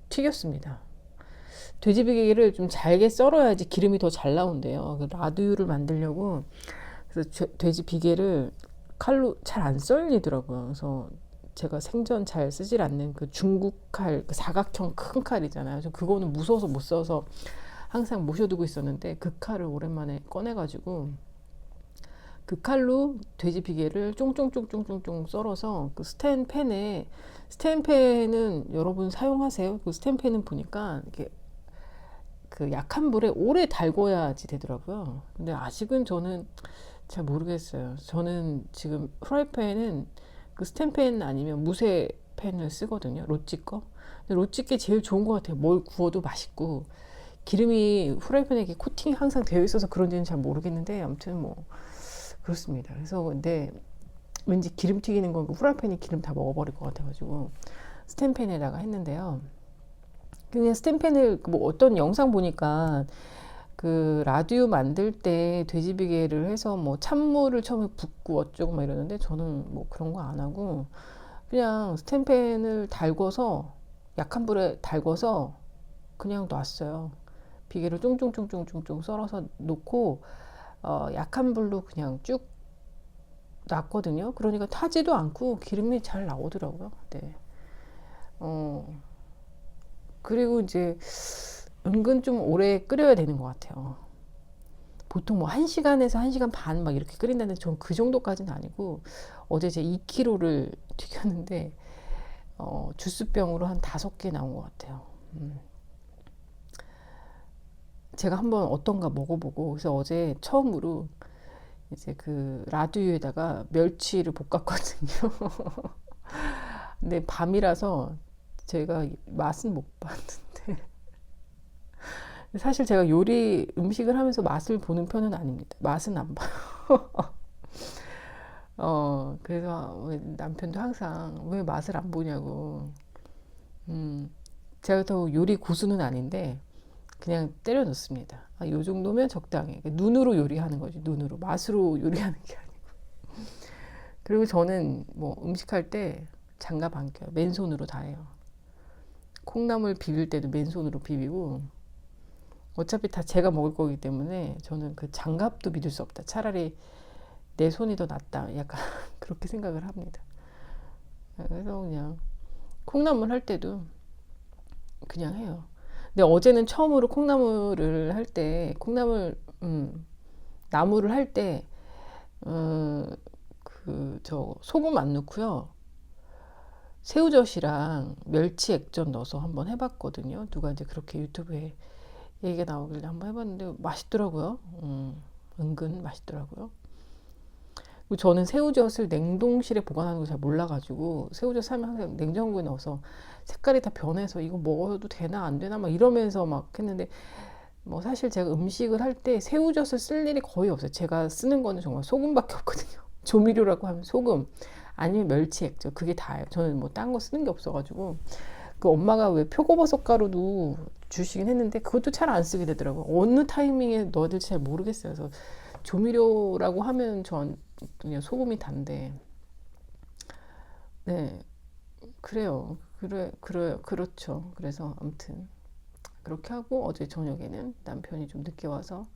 튀겼습니다. 돼지 비계를 좀 잘게 썰어야지 기름이 더 잘 나온대요. 그 라두유를 만들려고 그래서 돼지 비계를 칼로 잘 안 썰리더라고요. 그래서 제가 생전 잘 쓰질 않는 그 중국 칼, 그 사각형 큰 칼이잖아요. 저 그거는 무서워서 못 써서 항상 모셔두고 있었는데 그 칼을 오랜만에 꺼내가지고 그 칼로 돼지 비계를 쫑쫑쫑쫑쫑쫑 썰어서 그 스텐펜은 여러분 사용하세요? 그 스텐펜은 보니까 이렇게 그 약한 불에 오래 달궈야지 되더라고요. 근데 아직은 저는 잘 모르겠어요. 저는 지금 프라이팬은 그 스텐펜 아니면 무쇠팬을 쓰거든요. 로찌 거. 근데 로찌 게 제일 좋은 것 같아요. 뭘 구워도 맛있고 기름이 프라이팬에 이렇게 코팅이 항상 되어 있어서 그런지는 잘 모르겠는데 아무튼 뭐 그렇습니다. 그래서 근데 왠지 기름 튀기는 건 그 프라이팬이 기름 다 먹어버릴 것 같아가지고 스텐펜에다가 했는데요. 그냥 스텐펜을 뭐 어떤 영상 보니까 그 라디오 만들 때 돼지비계를 해서 뭐 찬물을 처음에 붓고 어쩌고 막 이러는데 저는 뭐 그런 거 안 하고 그냥 스텐펜을 달궈서 약한 불에 달궈서 그냥 놨어요. 비계를 쫑쫑쫑쫑쫑쫑 썰어서 놓고 약한 불로 그냥 쭉 놨거든요. 그러니까 타지도 않고 기름이 잘 나오더라고요. 네. 그리고 이제 은근 좀 오래 끓여야 되는 것 같아요. 보통 뭐 1시간에서 1시간 반 막 이렇게 끓인다는데 전 그 정도까지는 아니고 어제 제 2kg를 튀겼는데 주스병으로 한 5개 나온 것 같아요. 제가 한번 어떤가 먹어보고 그래서 어제 처음으로 이제 그 라두유에다가 멸치를 볶았거든요. 근데 밤이라서 제가 맛은 못 봤는데 사실 제가 음식을 하면서 맛을 보는 편은 아닙니다. 맛은 안 봐요. 그래서 남편도 항상 왜 맛을 안 보냐고. 제가 더 요리 고수는 아닌데 그냥 때려 넣습니다. 요 정도면 적당히. 눈으로 요리하는 거지. 눈으로. 맛으로 요리하는 게 아니고. 그리고 저는 뭐 음식할 때 장갑 안 껴요. 맨손으로 다 해요. 콩나물 비빌 때도 맨손으로 비비고 어차피 다 제가 먹을 거기 때문에 저는 그 장갑도 믿을 수 없다. 차라리 내 손이 더 낫다. 약간 그렇게 생각을 합니다. 그래서 그냥 콩나물 할 때도 그냥 해요. 근데 어제는 처음으로 콩나물을 할 때 나물을 할 때 저 소금 안 넣고요. 새우젓이랑 멸치 액젓 넣어서 한번 해봤거든요. 누가 이제 그렇게 유튜브에 얘기가 나오길래 한번 해봤는데 맛있더라고요. 은근 맛있더라고요. 그리고 저는 새우젓을 냉동실에 보관하는 거 잘 몰라가지고 새우젓 사면 항상 냉장고에 넣어서 색깔이 다 변해서 이거 먹어도 되나 안 되나 막 이러면서 막 했는데, 뭐 사실 제가 음식을 할 때 새우젓을 쓸 일이 거의 없어요. 제가 쓰는 거는 정말 소금밖에 없거든요. 조미료라고 하면 소금 아니면 멸치액젓, 그게 다예요. 저는 뭐 딴 거 쓰는 게 없어가지고. 그 엄마가 왜 표고버섯 가루도 주시긴 했는데 그것도 잘 안 쓰게 되더라고요. 어느 타이밍에 넣어야 될지 잘 모르겠어요. 그래서 조미료라고 하면 전 그냥 소금이 단데, 네, 그래요. 그렇죠. 그래서 아무튼 그렇게 하고, 어제 저녁에는 남편이 좀 늦게 와서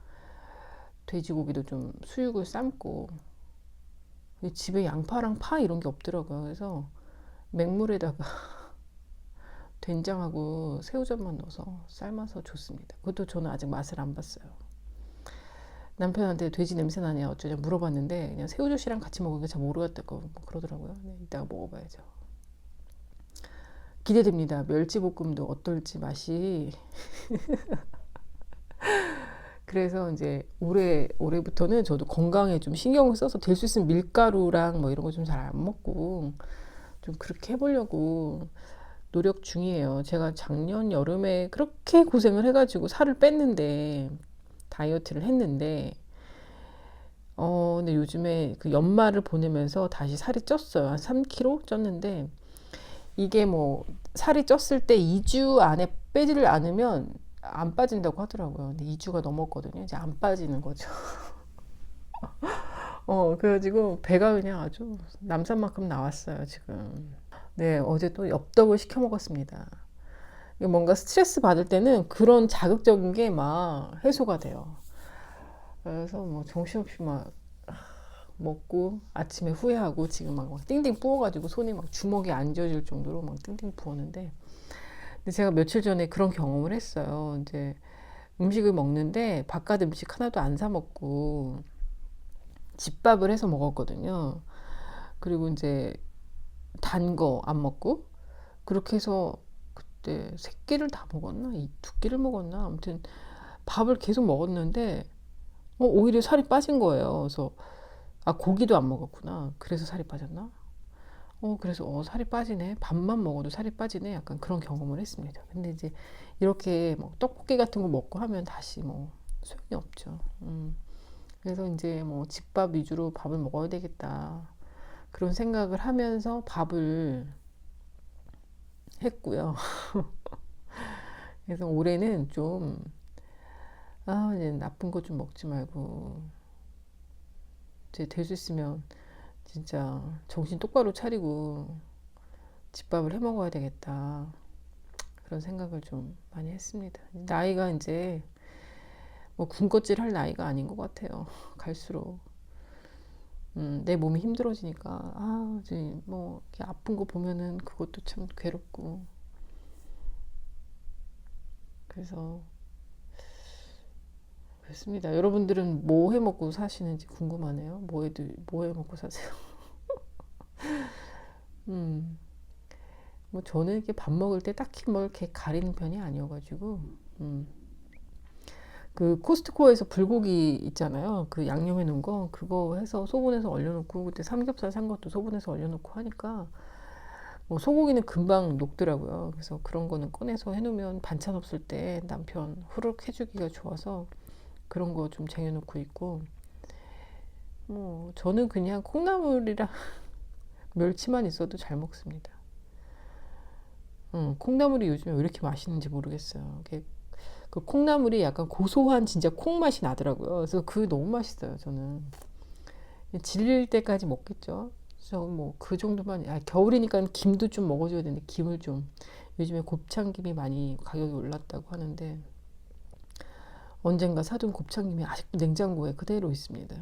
돼지고기도 좀 수육을 삶고, 집에 양파랑 파 이런 게 없더라고요. 그래서 맹물에다가 된장하고 새우젓만 넣어서 삶아서 줬습니다. 그것도 저는 아직 맛을 안 봤어요. 남편한테 돼지 냄새 나냐 어쩌냐 물어봤는데 그냥 새우젓이랑 같이 먹으니까 잘 모르겠다고 뭐 그러더라고요. 네, 이따가 먹어봐야죠. 기대됩니다. 멸치볶음도 어떨지 맛이. 그래서 이제 올해부터는 저도 건강에 좀 신경을 써서 될 수 있으면 밀가루랑 뭐 이런 거 좀 잘 안 먹고 좀 그렇게 해보려고 노력 중이에요. 제가 작년 여름에 그렇게 고생을 해가지고 살을 뺐는데, 다이어트를 했는데, 근데 요즘에 그 연말을 보내면서 다시 살이 쪘어요. 한 3kg 쪘는데, 이게 뭐 살이 쪘을 때 2주 안에 빼지를 않으면 안 빠진다고 하더라고요. 근데 2주가 넘었거든요. 이제 안 빠지는 거죠. 그래가지고 배가 그냥 아주 남산만큼 나왔어요, 지금. 네, 어제 또 엽떡을 시켜 먹었습니다. 뭔가 스트레스 받을 때는 그런 자극적인 게 막 해소가 돼요. 그래서 뭐 정신없이 막 먹고 아침에 후회하고, 지금 막 띵띵 부어가지고 손이 막 주먹이 안 쥐어질 정도로 막 띵띵 부었는데, 근데 제가 며칠 전에 그런 경험을 했어요. 이제 음식을 먹는데 바깥 음식 하나도 안 사 먹고 집밥을 해서 먹었거든요. 그리고 이제 단 거 안 먹고, 그렇게 해서 그때 세 끼를 다 먹었나? 이 두 끼를 먹었나? 아무튼 밥을 계속 먹었는데 오히려 살이 빠진 거예요. 그래서 고기도 안 먹었구나. 그래서 살이 빠졌나? 그래서 살이 빠지네. 밥만 먹어도 살이 빠지네. 약간 그런 경험을 했습니다. 근데 이제 이렇게 뭐 떡볶이 같은 거 먹고 하면 다시 뭐 소용이 없죠. 그래서 이제 뭐 집밥 위주로 밥을 먹어야 되겠다. 그런 생각을 하면서 밥을 했고요. 그래서 올해는 좀, 이제 나쁜 거 좀 먹지 말고, 이제 될 수 있으면 진짜 정신 똑바로 차리고 집밥을 해 먹어야 되겠다. 그런 생각을 좀 많이 했습니다. 나이가 이제 뭐 군것질 할 나이가 아닌 것 같아요. 갈수록. 내 몸이 힘들어지니까, 이제 뭐, 이렇게 아픈 거 보면은 그것도 참 괴롭고. 그래서, 그렇습니다. 여러분들은 뭐 해 먹고 사시는지 궁금하네요. 뭐 해 먹고 사세요? 음, 뭐 저는 이렇게 밥 먹을 때 딱히 뭘 이렇게 가리는 편이 아니어가지고, 그 코스트코에서 불고기 있잖아요. 그 양념해 놓은 거, 그거 해서 소분해서 얼려놓고, 그때 삼겹살 산 것도 소분해서 얼려놓고 하니까, 뭐 소고기는 금방 녹더라고요. 그래서 그런 거는 꺼내서 해놓으면 반찬 없을 때 남편 후루룩 해주기가 좋아서 그런 거 좀 쟁여놓고 있고, 뭐 저는 그냥 콩나물이랑 멸치만 있어도 잘 먹습니다. 콩나물이 요즘에 왜 이렇게 맛있는지 모르겠어요. 그 콩나물이 약간 고소한 진짜 콩 맛이 나더라고요. 그래서 그게 너무 맛있어요, 저는. 질릴 때까지 먹겠죠. 그래서 뭐 그 정도만, 겨울이니까 김도 좀 먹어줘야 되는데, 김을 좀, 요즘에 곱창김이 많이 가격이 올랐다고 하는데, 언젠가 사둔 곱창김이 아직도 냉장고에 그대로 있습니다.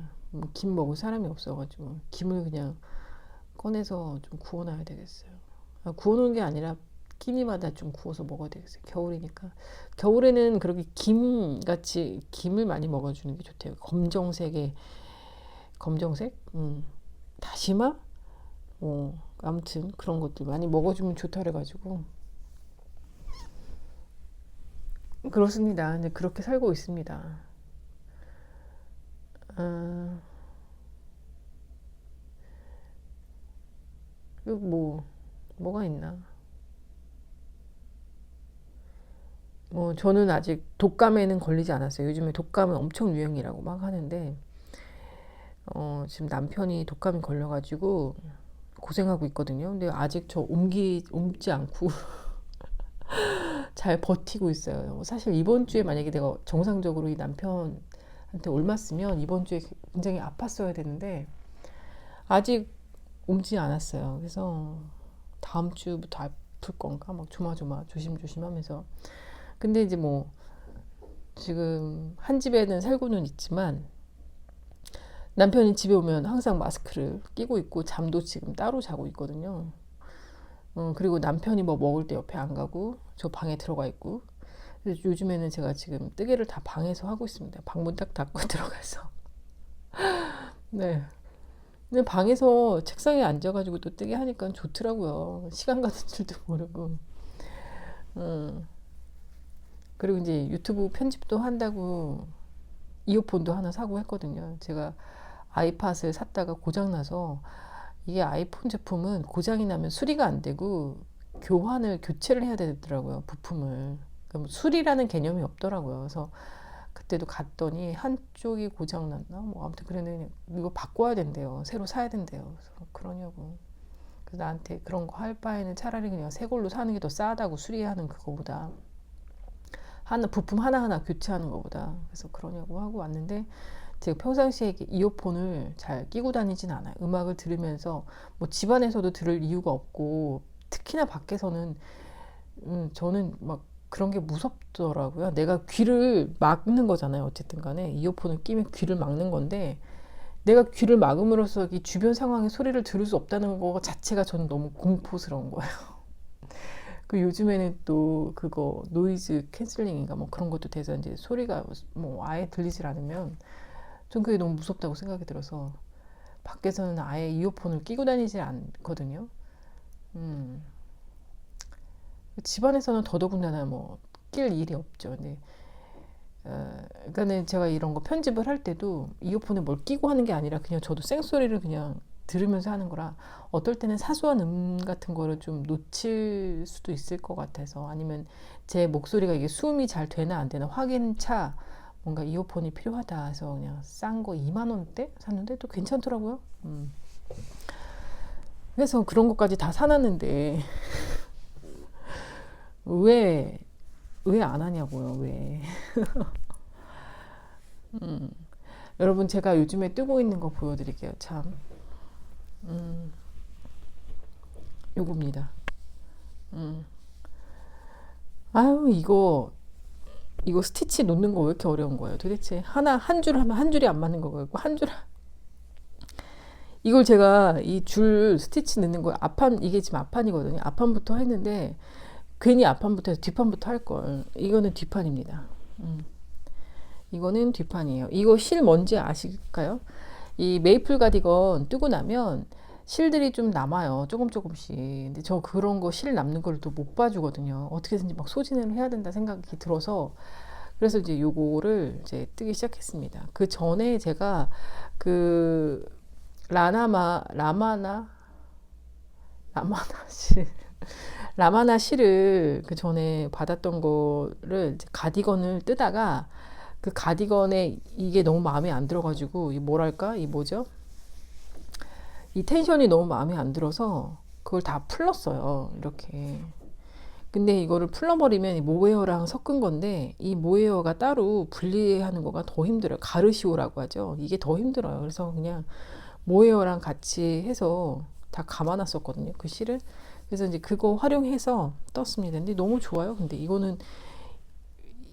김 먹을 사람이 없어가지고, 김을 그냥 꺼내서 좀 구워놔야 되겠어요. 구워놓은 게 아니라 끼니마다 좀 구워서 먹어야 되겠어요. 겨울이니까. 겨울에는 그렇게 김같이 김을 많이 먹어주는 게 좋대요. 검정색? 다시마? 아무튼 그런 것들 많이 먹어주면 좋다 그래가지고 그렇습니다. 이제 그렇게 살고 있습니다. 뭐가 있나? 저는 아직 독감에는 걸리지 않았어요. 요즘에 독감은 엄청 유행이라고 막 하는데, 지금 남편이 독감이 걸려가지고 고생하고 있거든요. 근데 아직 저 옮지 않고 잘 버티고 있어요. 사실 이번 주에 만약에 내가 정상적으로 이 남편한테 옮았으면 이번 주에 굉장히 아팠어야 되는데, 아직 옮지 않았어요. 그래서 다음 주부터 아플 건가? 막 조마조마 조심조심 하면서. 근데 이제 지금 한 집에는 살고는 있지만, 남편이 집에 오면 항상 마스크를 끼고 있고, 잠도 지금 따로 자고 있거든요. 그리고 남편이 뭐 먹을 때 옆에 안 가고, 저 방에 들어가 있고. 그래서 요즘에는 제가 지금 뜨개를 다 방에서 하고 있습니다. 방문 딱 닫고 들어가서. 네. 근데 방에서 책상에 앉아가지고 또 뜨개 하니까 좋더라고요. 시간 가는 줄도 모르고. 음. 그리고 이제 유튜브 편집도 한다고 이어폰도 하나 사고 했거든요. 제가 아이팟을 샀다가 고장나서, 이게 아이폰 제품은 고장이 나면 수리가 안 되고 교체를 해야 되더라고요, 부품을. 그럼 수리라는 개념이 없더라고요. 그래서 그때도 갔더니 한쪽이 고장났나? 아무튼 그랬는데 이거 바꿔야 된대요. 새로 사야 된대요. 그래서 그러냐고. 그래서 나한테 그런 거 할 바에는 차라리 그냥 새 걸로 사는 게 더 싸다고, 수리하는 그거보다. 부품 하나하나 교체하는 것보다. 그래서 그러냐고 하고 왔는데, 제가 평상시에 이어폰을 잘 끼고 다니진 않아요. 음악을 들으면서 집안에서도 들을 이유가 없고, 특히나 밖에서는 저는 막 그런 게 무섭더라고요. 내가 귀를 막는 거잖아요. 어쨌든 간에 이어폰을 끼면 귀를 막는 건데, 내가 귀를 막음으로써 이 주변 상황의 소리를 들을 수 없다는 거 자체가 저는 너무 공포스러운 거예요. 그 요즘에는 또 그거 노이즈 캔슬링인가 그런 것도 돼서 이제 소리가 아예 들리질 않으면 전 그게 너무 무섭다고 생각이 들어서 밖에서는 아예 이어폰을 끼고 다니지 않거든요. 집안에서는 더더군다나 낄 일이 없죠. 근데 그러니까 제가 이런 거 편집을 할 때도 이어폰에 뭘 끼고 하는 게 아니라 그냥 저도 생소리를 그냥 들으면서 하는 거라, 어떨 때는 사소한 같은 거를 좀 놓칠 수도 있을 것 같아서, 아니면 제 목소리가 이게 수음이 잘 되나 안 되나 확인차 뭔가 이어폰이 필요하다 해서 그냥 싼 거 2만 원대 샀는데 또 괜찮더라고요. 그래서 그런 것까지 다 사놨는데 왜 안 하냐고요. 왜? 여러분, 제가 요즘에 뜨고 있는 거 보여드릴게요. 참. 요겁니다. 아유, 이거 스티치 놓는 거 왜 이렇게 어려운 거예요? 도대체 한 줄 하면 한 줄이 안 맞는 거 같고, 이걸 제가 이 줄 스티치 넣는 거 이게 지금 앞판이거든요. 앞판부터 했는데 괜히 앞판부터 해서 뒷판부터 할 걸. 이거는 뒷판입니다. 이거는 뒷판이에요. 이거 실 뭔지 아실까요? 이 메이플 가디건 뜨고 나면 실들이 좀 남아요. 조금씩. 근데 저 그런 거 실 남는 걸 또 못 봐주거든요. 어떻게든지 막 소진을 해야 된다 생각이 들어서, 그래서 이제 요거를 이제 뜨기 시작했습니다. 그 전에 제가 그 라마나 실을 그 전에 받았던 거를 이제 가디건을 뜨다가, 그 가디건에 이게 너무 마음에 안 들어가지고, 이 텐션이 너무 마음에 안 들어서 그걸 다 풀렀어요. 이렇게. 근데 이거를 풀러버리면 이 모헤어랑 섞은 건데, 이 모헤어가 따로 분리하는 거가 더 힘들어요. 가르시오라고 하죠. 이게 더 힘들어요. 그래서 그냥 모헤어랑 같이 해서 다 감아놨었거든요, 그 실을. 그래서 이제 그거 활용해서 떴습니다. 근데 너무 좋아요. 근데 이거는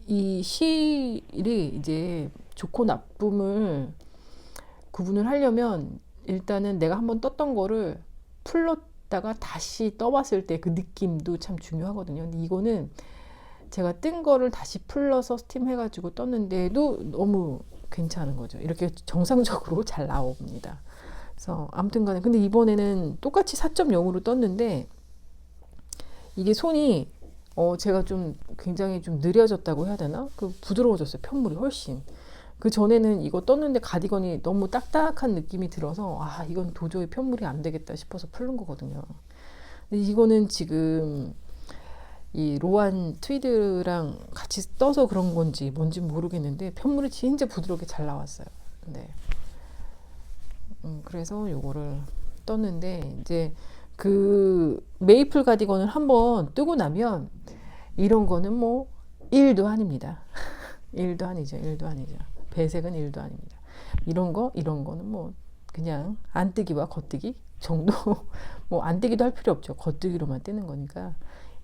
이 실이 이제 좋고 나쁨을 구분을 하려면, 일단은 내가 한번 떴던 거를 풀렀다가 다시 떠봤을 때 그 느낌도 참 중요하거든요. 근데 이거는 제가 뜬 거를 다시 풀러서 스팀 해가지고 떴는데도 너무 괜찮은 거죠. 이렇게 정상적으로 잘 나옵니다. 그래서 아무튼 간에, 근데 이번에는 똑같이 4.0으로 떴는데 이게 손이 제가 좀 굉장히 좀 느려졌다고 해야 되나? 그 부드러워졌어요. 편물이 훨씬. 그 전에는 이거 떴는데 가디건이 너무 딱딱한 느낌이 들어서 아 이건 도저히 편물이 안 되겠다 싶어서 풀른 거거든요. 근데 이거는 지금 이 로안 트위드랑 같이 떠서 그런 건지 뭔지 모르겠는데 편물이 진짜 부드럽게 잘 나왔어요. 네. 그래서 요거를 떴는데 이제 그 메이플 가디건을 한번 뜨고 나면 이런 거는 뭐 1도 아닙니다. 1도 아니죠. 1도 아니죠. 배색은 1도 아닙니다. 이런 거는 뭐 그냥 안뜨기와 겉뜨기 정도 뭐 안뜨기도 할 필요 없죠. 겉뜨기로만 뜨는 거니까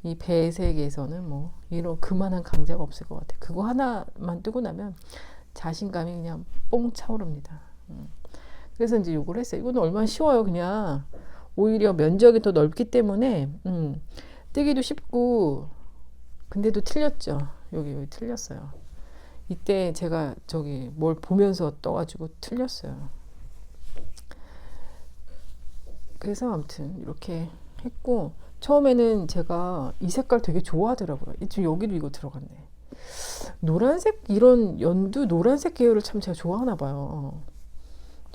이 배색에서는 뭐 이런 그만한 강자가 없을 것 같아요. 그거 하나만 뜨고 나면 자신감이 그냥 뽕 차오릅니다. 그래서 이제 요걸 했어요. 이거는 얼마나 쉬워요. 그냥 오히려 면적이 더 넓기 때문에 뜨기도 쉽고 근데도 틀렸죠. 여기 틀렸어요. 이때 제가 저기 뭘 보면서 떠가지고 틀렸어요. 그래서 아무튼 이렇게 했고 처음에는 제가 이 색깔 되게 좋아하더라고요. 지금 여기도 이거 들어갔네. 노란색 이런 연두 노란색 계열을 참 제가 좋아하나 봐요.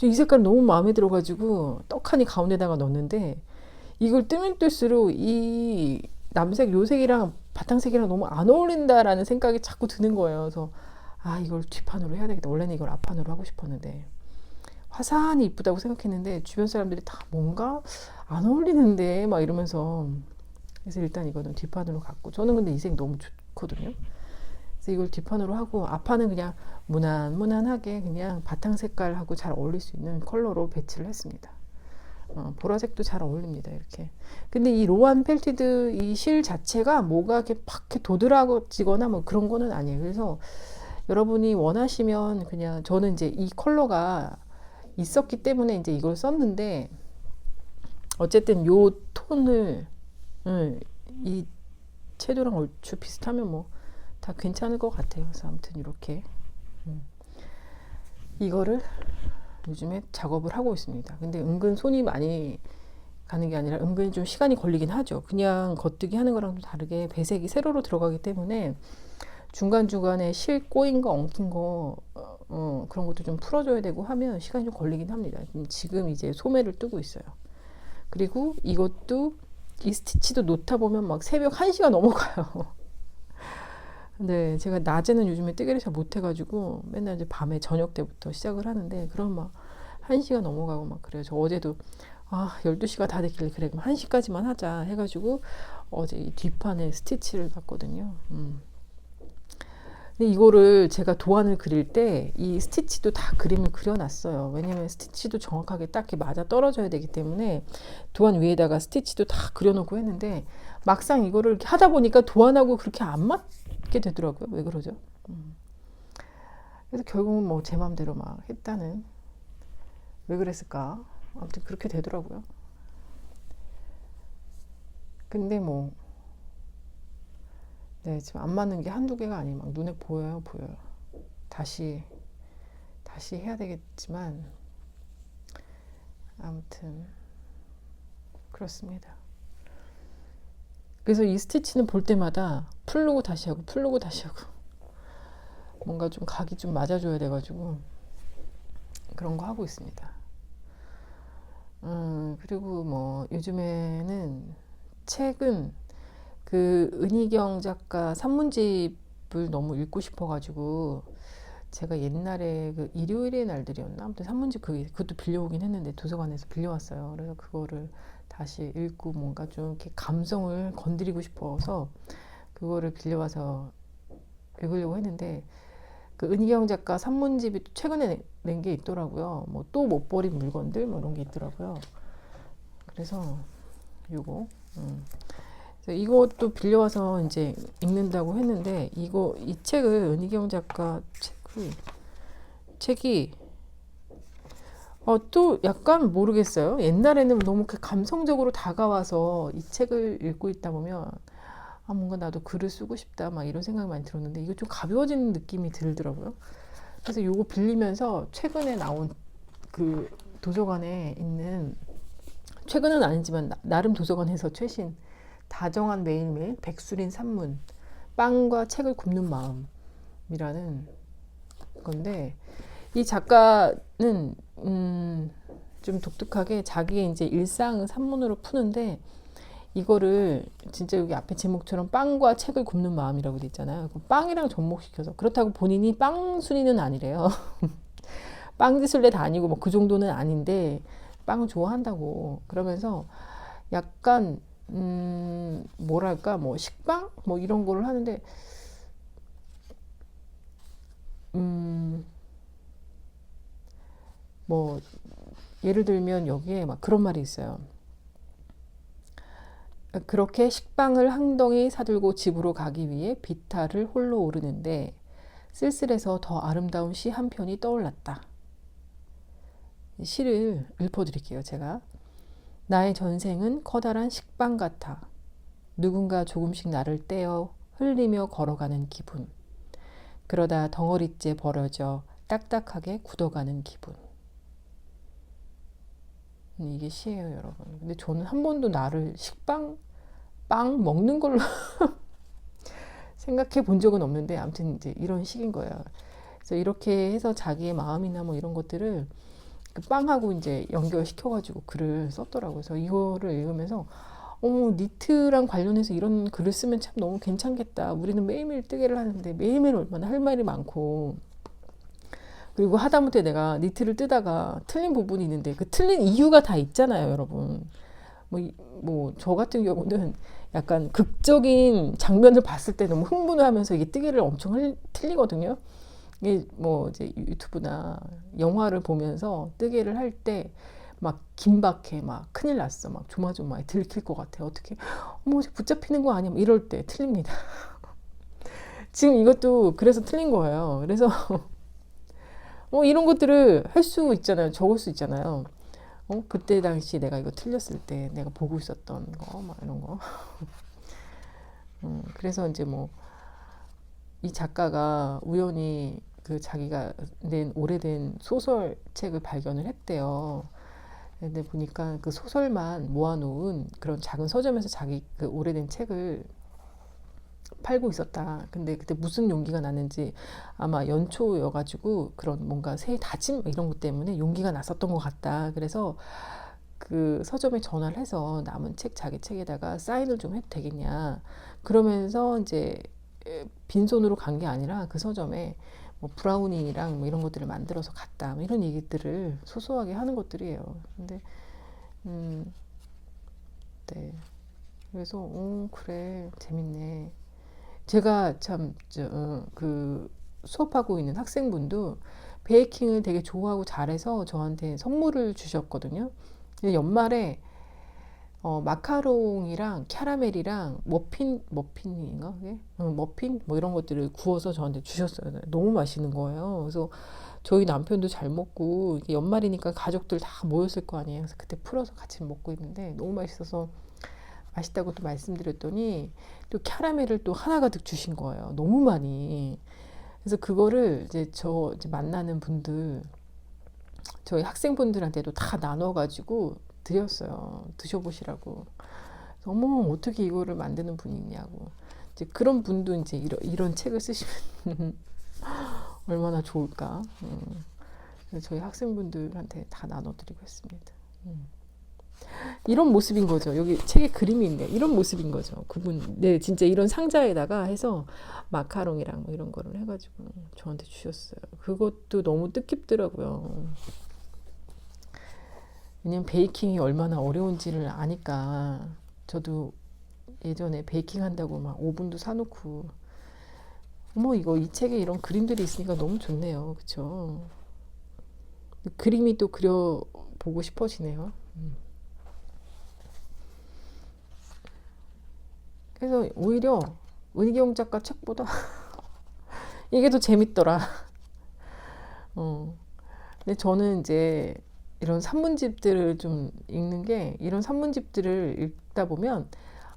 이 색깔 너무 마음에 들어가지고 떡하니 가운데다가 넣었는데 이걸 뜨면 뜰수록 이 남색 요색이랑 바탕색이랑 너무 안 어울린다라는 생각이 자꾸 드는 거예요. 그래서 아 이걸 뒷판으로 해야 되겠다. 원래는 이걸 앞판으로 하고 싶었는데 화사하니 이쁘다고 생각했는데 주변 사람들이 다 뭔가 안 어울리는데 막 이러면서 그래서 일단 이거는 뒷판으로 갔고 저는 근데 이 색 너무 좋거든요. 그래서 이걸 뒷판으로 하고 앞판은 그냥 무난무난하게 그냥 바탕 색깔하고 잘 어울릴 수 있는 컬러로 배치를 했습니다. 보라색도 잘 어울립니다. 이렇게. 근데 이 로안 펠티드 이 실 자체가 뭐가 이렇게 팍 이렇게 도드라지거나 뭐 그런 거는 아니에요. 그래서 여러분이 원하시면 그냥 저는 이제 이 컬러가 있었기 때문에 이제 이걸 썼는데 어쨌든 요 톤을 이 채도랑 얼추 비슷하면 뭐 다 괜찮을 것 같아요. 그래서 아무튼 이렇게 이거를 요즘에 작업을 하고 있습니다. 근데 은근 손이 많이 가는 게 아니라 은근히 좀 시간이 걸리긴 하죠. 그냥 겉뜨기 하는 거랑 좀 다르게 배색이 세로로 들어가기 때문에 중간중간에 실 꼬인 거 엉킨 거 그런 것도 좀 풀어줘야 되고 하면 시간이 좀 걸리긴 합니다. 지금 이제 소매를 뜨고 있어요. 그리고 이것도 이 스티치도 놓다 보면 막 새벽 1시가 넘어가요. 네, 제가 낮에는 요즘에 뜨개를 잘 못해가지고 맨날 이제 밤에 저녁 때부터 시작을 하는데 그럼 막 1시가 넘어가고 막 그래요. 저 어제도 12시가 다 됐길래 그래 그럼 1시까지만 하자 해가지고 어제 이 뒷판에 스티치를 봤거든요. 근데 이거를 제가 도안을 그릴 때 이 스티치도 다 그림을 그려놨어요. 왜냐면 스티치도 정확하게 딱 이렇게 맞아 떨어져야 되기 때문에 도안 위에다가 스티치도 다 그려놓고 했는데 막상 이거를 이렇게 하다 보니까 도안하고 그렇게 안 맞게 되더라고요. 왜 그러죠? 그래서 결국은 뭐 제 맘대로 막 했다는 왜 그랬을까? 아무튼 그렇게 되더라고요. 근데 뭐 네, 지금 안 맞는 게 한두 개가 아니고 막 눈에 보여요. 다시 해야 되겠지만 아무튼 그렇습니다. 그래서 이 스티치는 볼 때마다 풀르고 다시 하고 뭔가 좀 각이 좀 맞아줘야 돼가지고 그런 거 하고 있습니다. 그리고 뭐 요즘에는 책은 그 은희경 작가 산문집을 너무 읽고 싶어가지고 제가 옛날에 그 일요일의 날들이었나? 아무튼 산문집 그것도 빌려오긴 했는데 도서관에서 빌려왔어요. 그래서 그거를 다시 읽고 뭔가 좀 이렇게 감성을 건드리고 싶어서 그거를 빌려와서 읽으려고 했는데 그 은희경 작가 산문집이 또 최근에 낸 게 있더라고요. 뭐 또 못 버린 물건들 뭐 이런 게 있더라고요. 그래서 요거 이것도 빌려와서 이제 읽는다고 했는데 이 책을 은희경 작가 책이 또 약간 모르겠어요. 옛날에는 너무 감성적으로 다가와서 이 책을 읽고 있다 보면 뭔가 나도 글을 쓰고 싶다 막 이런 생각이 많이 들었는데 이거 좀 가벼워지는 느낌이 들더라고요. 그래서 이거 빌리면서 최근에 나온 그 도서관에 있는 최근은 아니지만 나름 도서관에서 최신 다정한 매일매일, 백술인 산문, 빵과 책을 굽는 마음이라는 건데, 이 작가는 좀 독특하게 자기의 이제 일상을 산문으로 푸는데, 이거를 진짜 여기 앞에 제목처럼 빵과 책을 굽는 마음이라고 돼 있잖아요. 빵이랑 접목시켜서, 그렇다고 본인이 빵순이는 아니래요. 빵지술래 다니고 뭐 그 정도는 아닌데 빵을 좋아한다고. 그러면서 약간 뭐랄까 뭐 식빵 뭐 이런 거를 하는데 뭐 예를 들면 여기에 막 그런 말이 있어요. 그렇게 식빵을 한 덩이 사들고 집으로 가기 위해 비탈을 홀로 오르는데 쓸쓸해서 더 아름다운 시 한 편이 떠올랐다. 시를 읊어드릴게요. 제가. 나의 전생은 커다란 식빵 같아. 누군가 조금씩 나를 떼어 흘리며 걸어가는 기분. 그러다 덩어리째 벌어져 딱딱하게 굳어가는 기분. 이게 시예요, 여러분. 근데 저는 한 번도 나를 빵 먹는 걸로 생각해 본 적은 없는데, 아무튼 이제 이런 식인 거예요. 그래서 이렇게 해서 자기의 마음이나 뭐 이런 것들을 그 빵하고 이제 연결시켜가지고 글을 썼더라고요. 그래서 이거를 읽으면서 니트랑 관련해서 이런 글을 쓰면 참 너무 괜찮겠다. 우리는 매일매일 뜨개를 하는데 매일매일 얼마나 할 말이 많고, 그리고 하다못해 내가 니트를 뜨다가 틀린 부분이 있는데 그 틀린 이유가 다 있잖아요, 여러분. 뭐 저 같은 경우는 약간 극적인 장면을 봤을 때 너무 흥분을 하면서 이게 뜨개를 엄청 틀리거든요. 이게 뭐 이제 유튜브나 영화를 보면서 뜨개를 할 때 막 긴박해, 막 큰일 났어, 막 조마조마해, 들킬 것 같아, 어떻게 뭐 붙잡히는 거 아니야, 이럴 때 틀립니다. 지금 이것도 그래서 틀린 거예요. 그래서 이런 것들을 할 수 있잖아요, 적을 수 있잖아요. 그때 당시 내가 이거 틀렸을 때 내가 보고 있었던 거, 막 이런 거. 그래서 이제 뭐 이 작가가 우연히 그 자기가 낸 오래된 소설책을 발견을 했대요. 근데 보니까 그 소설만 모아놓은 그런 작은 서점에서 자기 그 오래된 책을 팔고 있었다. 근데 그때 무슨 용기가 났는지 아마 연초여가지고 그런 뭔가 새 다짐 이런 것 때문에 용기가 났었던 것 같다. 그래서 그 서점에 전화를 해서 남은 책, 자기 책에다가 사인을 좀 해도 되겠냐. 그러면서 이제 빈손으로 간 게 아니라 그 서점에 뭐 브라우니랑 뭐 이런 것들을 만들어서 갔다. 뭐 이런 얘기들을 소소하게 하는 것들이에요. 근데 네. 그래서 그래, 재밌네. 제가 참 그 수업하고 있는 학생분도 베이킹을 되게 좋아하고 잘해서 저한테 선물을 주셨거든요. 연말에 마카롱이랑 캐러멜이랑 머핀인가 그게? 머핀 뭐 이런 것들을 구워서 저한테 주셨어요. 너무 맛있는 거예요. 그래서 저희 남편도 잘 먹고, 이게 연말이니까 가족들 다 모였을 거 아니에요. 그래서 그때 풀어서 같이 먹고 있는데 너무 맛있어서 맛있다고 또 말씀드렸더니 또 캐러멜을 또 하나 가득 주신 거예요. 너무 많이. 그래서 그거를 이제 이제 만나는 분들, 저희 학생분들한테도 다 나눠가지고 드렸어요. 드셔보시라고. 그래서 어머, 어떻게 이거를 만드는 분이 있냐고. 이제 그런 분도 이제 이런 책을 쓰시면 얼마나 좋을까. 그래서 저희 학생분들한테 다 나눠드리고 있습니다. 이런 모습인 거죠. 여기 책에 그림이 있네. 이런 모습인 거죠. 그분, 네, 진짜 이런 상자에다가 해서 마카롱이랑 뭐 이런 거를 해가지고 저한테 주셨어요. 그것도 너무 뜻깊더라고요. 왜냐면 베이킹이 얼마나 어려운지를 아니까. 저도 예전에 베이킹 한다고 막 오븐도 사놓고, 어머, 이 책에 이런 그림들이 있으니까 너무 좋네요. 그쵸? 그림이 또 그려보고 싶어지네요. 그래서 오히려 은희경 작가 책보다 이게 더 재밌더라. 근데 저는 이제 이런 산문집들을 좀 읽는 게, 이런 산문집들을 읽다 보면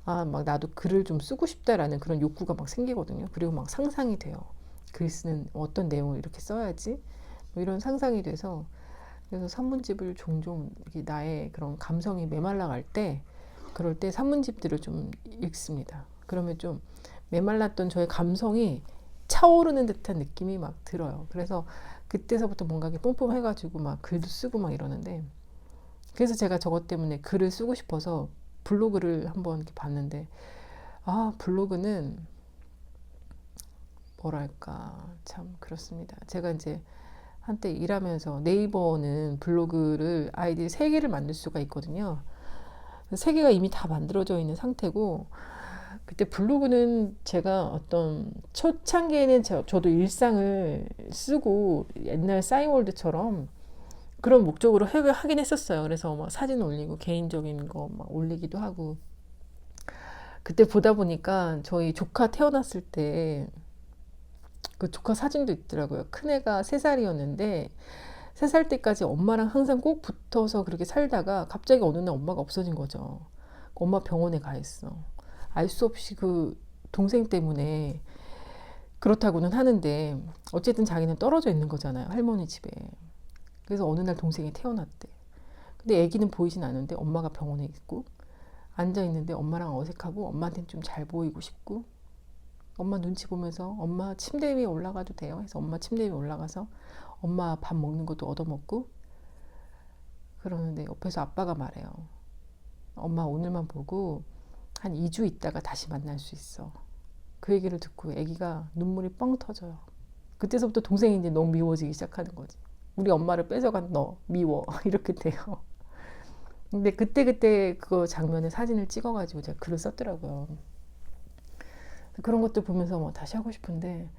막 나도 글을 좀 쓰고 싶다라는 그런 욕구가 막 생기거든요. 그리고 막 상상이 돼요. 글 쓰는 어떤 내용을 이렇게 써야지, 뭐 이런 상상이 돼서. 그래서 산문집을 종종 나의 그런 감성이 메말라 갈 때 그럴 때 산문집들을 좀 읽습니다. 그러면 좀 메말랐던 저의 감성이 차오르는 듯한 느낌이 막 들어요. 그래서 그때서부터 뭔가 이렇게 뿜뿜해가지고 막 글도 쓰고 막 이러는데, 그래서 제가 저것 때문에 글을 쓰고 싶어서 블로그를 한번 이렇게 봤는데, 아, 블로그는 뭐랄까 참 그렇습니다. 제가 이제 한때 일하면서 네이버는 블로그를 아이디 3개를 만들 수가 있거든요. 3개가 이미 다 만들어져 있는 상태고, 그때 블로그는 제가 어떤 초창기에는 저도 일상을 쓰고 옛날 싸이월드처럼 그런 목적으로 하긴 했었어요. 그래서 막 사진 올리고 개인적인 거 막 올리기도 하고, 그때 보다 보니까 저희 조카 태어났을 때 그 조카 사진도 있더라고요. 큰애가 3살이었는데 3살 때까지 엄마랑 항상 꼭 붙어서 그렇게 살다가 갑자기 어느 날 엄마가 없어진 거죠. 엄마 병원에 가 있어. 알 수 없이 그 동생 때문에 그렇다고는 하는데 어쨌든 자기는 떨어져 있는 거잖아요. 할머니 집에. 그래서 어느 날 동생이 태어났대. 근데 아기는 보이진 않는데 엄마가 병원에 있고 앉아 있는데 엄마랑 어색하고 엄마한테는 좀 잘 보이고 싶고, 엄마 눈치 보면서 엄마 침대 위에 올라가도 돼요 해서 엄마 침대 위에 올라가서 엄마 밥 먹는 것도 얻어먹고 그러는데 옆에서 아빠가 말해요. 엄마 오늘만 보고 한 2주 있다가 다시 만날 수 있어. 그 얘기를 듣고 아기가 눈물이 뻥 터져요. 그때서부터 동생이 이제 너무 미워지기 시작하는 거지. 우리 엄마를 뺏어간 너 미워 이렇게 돼요. 근데 그때 그 장면에 사진을 찍어가지고 제가 글을 썼더라고요. 그런 것들 보면서 뭐 다시 하고 싶은데,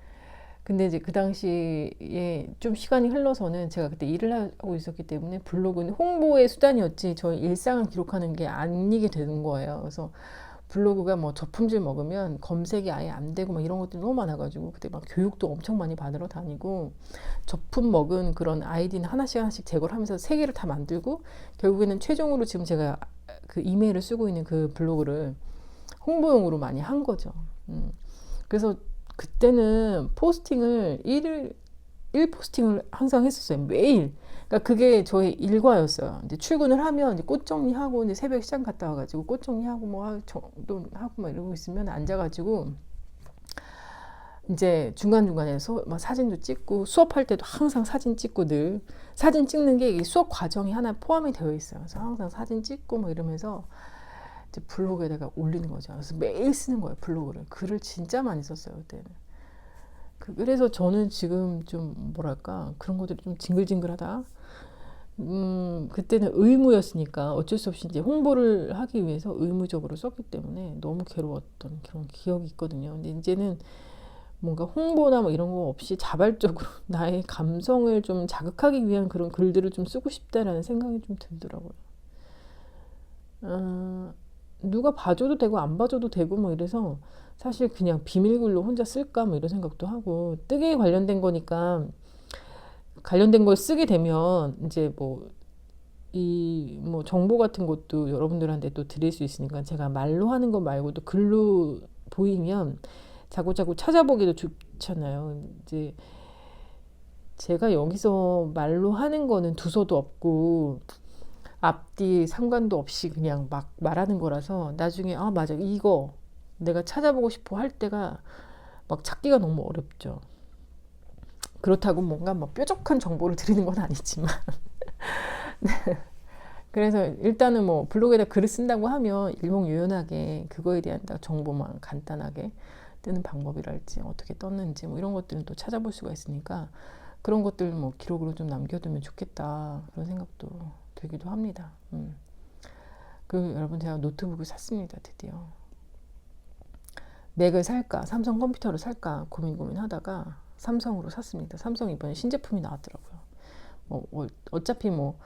근데 이제 그 당시에 좀 시간이 흘러서는 제가 그때 일을 하고 있었기 때문에 블로그는 홍보의 수단이었지 저희 일상을 기록하는 게 아니게 되는 거예요. 그래서 블로그가 뭐 저품질 먹으면 검색이 아예 안 되고 막 이런 것들이 너무 많아가지고 그때 막 교육도 엄청 많이 받으러 다니고, 저품 먹은 그런 아이디는 하나씩 제거를 하면서 3개를 다 만들고, 결국에는 최종으로 지금 제가 그 이메일을 쓰고 있는 그 블로그를 홍보용으로 많이 한 거죠. 그래서 그때는 포스팅을 1포스팅을 항상 했었어요. 매일. 그러니까 그게 저의 일과였어요. 이제 출근을 하면 이제 꽃 정리하고 이제 새벽 시장 갔다 와가지고 꽃 정리하고 뭐 정도 하고 막 이러고 있으면 앉아가지고 이제 중간중간에 막 사진도 찍고, 수업할 때도 항상 사진 찍고, 늘 사진 찍는 게 수업 과정이 하나 포함이 되어 있어요. 그래서 항상 사진 찍고 뭐 이러면서 이제 블로그에다가 올리는 거죠. 그래서 매일 쓰는 거예요, 블로그를. 글을 진짜 많이 썼어요, 그때는. 그래서 저는 지금 좀 뭐랄까 그런 것들이 좀 징글징글하다. 그때는 의무였으니까 어쩔 수 없이 이제 홍보를 하기 위해서 의무적으로 썼기 때문에 너무 괴로웠던 그런 기억이 있거든요. 근데 이제는 뭔가 홍보나 뭐 이런 거 없이 자발적으로 나의 감성을 좀 자극하기 위한 그런 글들을 좀 쓰고 싶다라는 생각이 좀 들더라고요. 누가 봐줘도 되고 안 봐줘도 되고 뭐 이래서 사실 그냥 비밀글로 혼자 쓸까 뭐 이런 생각도 하고, 뜨개에 관련된 거니까 관련된 걸 쓰게 되면 이제 뭐 뭐 정보 같은 것도 여러분들한테 또 드릴 수 있으니까 제가 말로 하는 거 말고도 글로 보이면 자꾸자꾸 찾아보기도 좋잖아요. 이제 제가 여기서 말로 하는 거는 두서도 없고 앞뒤 상관도 없이 그냥 막 말하는 거라서 나중에 아 맞아 이거 내가 찾아보고 싶어 할 때가 막 찾기가 너무 어렵죠. 그렇다고 뭔가 막 뾰족한 정보를 드리는 건 아니지만 그래서 일단은 뭐 블로그에다 글을 쓴다고 하면 일목요연하게 그거에 대한 정보만 간단하게 뜨는 방법이랄지 어떻게 떴는지 뭐 이런 것들은 또 찾아볼 수가 있으니까 그런 것들 뭐 기록으로 좀 남겨두면 좋겠다 그런 생각도 들기도 합니다. 그 여러분 제가 노트북을 샀습니다. 드디어 맥을 살까 삼성 컴퓨터를 살까 고민하다가 삼성으로 샀습니다. 삼성 이번에 신제품이 나왔더라고요. 뭐 어차피 뭐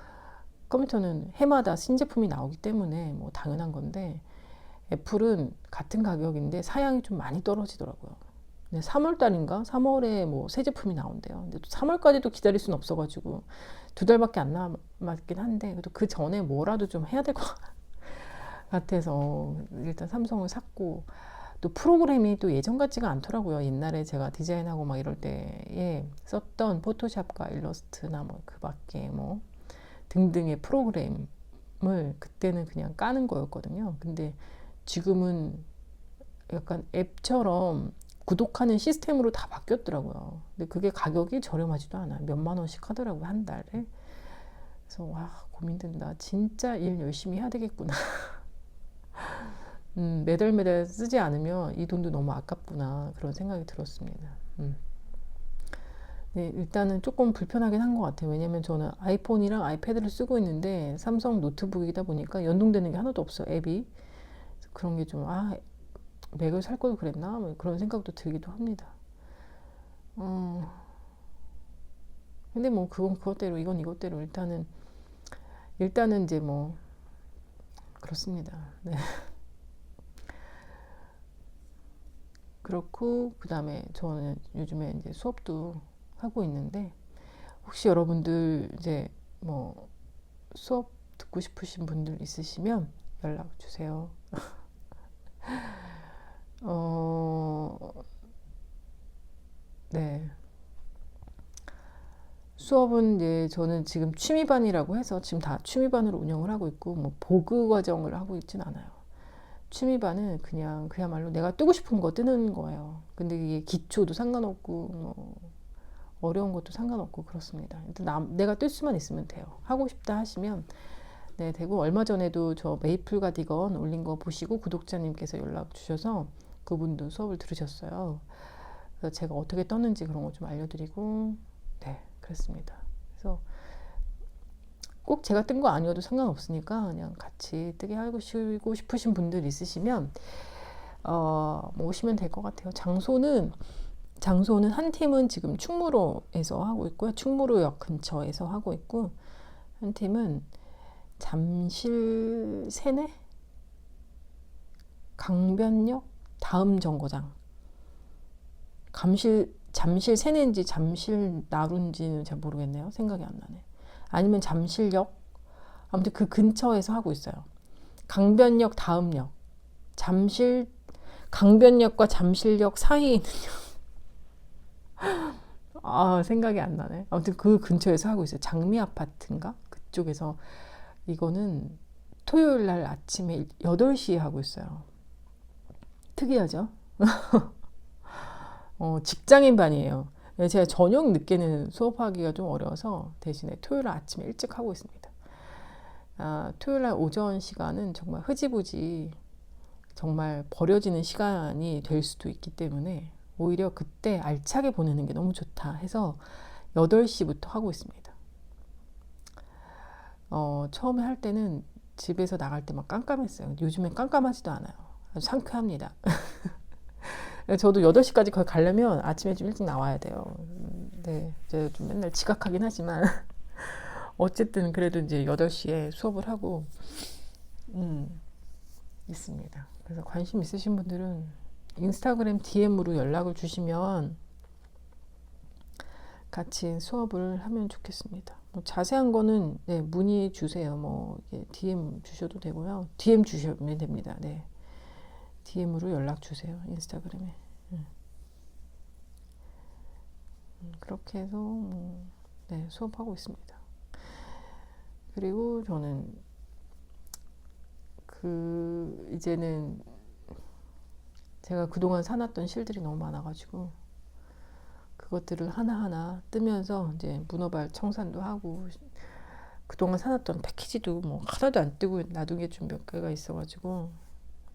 컴퓨터는 해마다 신제품이 나오기 때문에 뭐 당연한 건데 애플은 같은 가격인데 사양이 좀 많이 떨어지더라고요. 근데 3월 달인가 3월에 뭐 새 제품이 나온대요. 근데 또 3월까지도 기다릴 수는 없어가지고 2달밖에 안 남았긴 한데 그래도 그 전에 뭐라도 좀 해야 될 것 같아서 일단 삼성을 샀고, 또 프로그램이 또 예전 같지가 않더라고요. 옛날에 제가 디자인하고 막 이럴 때에 썼던 포토샵과 일러스트나 뭐 그 밖에 뭐 등등의 프로그램은 그때는 그냥 까는 거였거든요. 근데 지금은 약간 앱처럼 구독하는 시스템으로 다 바뀌었더라고요. 근데 그게 가격이 저렴하지도 않아요. 몇만 원씩 하더라고요, 한 달에. 그래서 와, 고민된다. 진짜 일 열심히 해야 되겠구나. 매달 쓰지 않으면 이 돈도 너무 아깝구나, 그런 생각이 들었습니다. 네, 일단은 조금 불편하긴 한 것 같아요. 왜냐면 저는 아이폰이랑 아이패드를 쓰고 있는데 삼성 노트북이다 보니까 연동되는 게 하나도 없어, 앱이. 그래서 그런 게 좀, 맥을 살 걸 그랬나? 뭐 그런 생각도 들기도 합니다. 근데 뭐 그건 그것대로, 이건 이것대로 일단은 이제 뭐 그렇습니다. 네. 그렇고 그다음에 저는 요즘에 이제 수업도 하고 있는데, 혹시 여러분들 이제 뭐 수업 듣고 싶으신 분들 있으시면 연락 주세요. 네. 수업은 이제 저는 지금 취미반이라고 해서 지금 다 취미반으로 운영을 하고 있고, 뭐 보그 과정을 하고 있진 않아요. 취미반은 그냥 그야말로 내가 뜨고 싶은 거 뜨는 거예요. 근데 이게 기초도 상관없고 뭐 어려운 것도 상관없고 그렇습니다. 일단 내가 뜰 수만 있으면 돼요. 하고 싶다 하시면 네, 되고, 얼마 전에도 저 메이플 가디건 올린 거 보시고 구독자님께서 연락 주셔서 그분도 수업을 들으셨어요. 그래서 제가 어떻게 떴는지 그런 거 좀 알려드리고, 네, 그랬습니다. 그래서 꼭 제가 뜬 거 아니어도 상관없으니까 그냥 같이 뜨게 하고 싶으신 분들 있으시면 뭐 오시면 될 것 같아요. 장소는 한 팀은 지금 충무로에서 하고 있고요. 충무로역 근처에서 하고 있고, 한 팀은 잠실 세내? 강변역 다음 정거장. 잠실 세내인지 잠실 나루인지는 잘 모르겠네요. 생각이 안 나네. 아니면 잠실역? 아무튼 그 근처에서 하고 있어요. 강변역 다음역. 강변역과 잠실역 사이에 있는 생각이 안 나네. 아무튼 그 근처에서 하고 있어요. 장미 아파트인가? 그쪽에서. 이거는 토요일 날 아침에 8시에 하고 있어요. 특이하죠? 직장인 반이에요. 제가 저녁 늦게는 수업하기가 좀 어려워서 대신에 토요일 아침에 일찍 하고 있습니다. 토요일 날 오전 시간은 정말 흐지부지 정말 버려지는 시간이 될 수도 있기 때문에 오히려 그때 알차게 보내는 게 너무 좋다 해서 8시부터 하고 있습니다. 처음에 할 때는 집에서 나갈 때 막 깜깜했어요. 요즘엔 깜깜하지도 않아요. 아주 상쾌합니다. 저도 8시까지 거기 가려면 아침에 좀 일찍 나와야 돼요. 네, 제가 좀 맨날 지각하긴 하지만 어쨌든 그래도 이제 8시에 수업을 하고 있습니다. 그래서 관심 있으신 분들은 인스타그램 DM으로 연락을 주시면 같이 수업을 하면 좋겠습니다. 뭐 자세한 거는 네, 문의 주세요. 뭐 DM 주셔도 되고요. DM 주시면 됩니다. 네. DM으로 연락 주세요. 인스타그램에. 그렇게 해서 네, 수업하고 있습니다. 그리고 저는 이제는 제가 그동안 사놨던 실들이 너무 많아가지고 그것들을 하나하나 뜨면서 이제 문어발 청산도 하고, 그동안 사놨던 패키지도 뭐 하나도 안 뜨고 놔둔 게 좀 몇 개가 있어가지고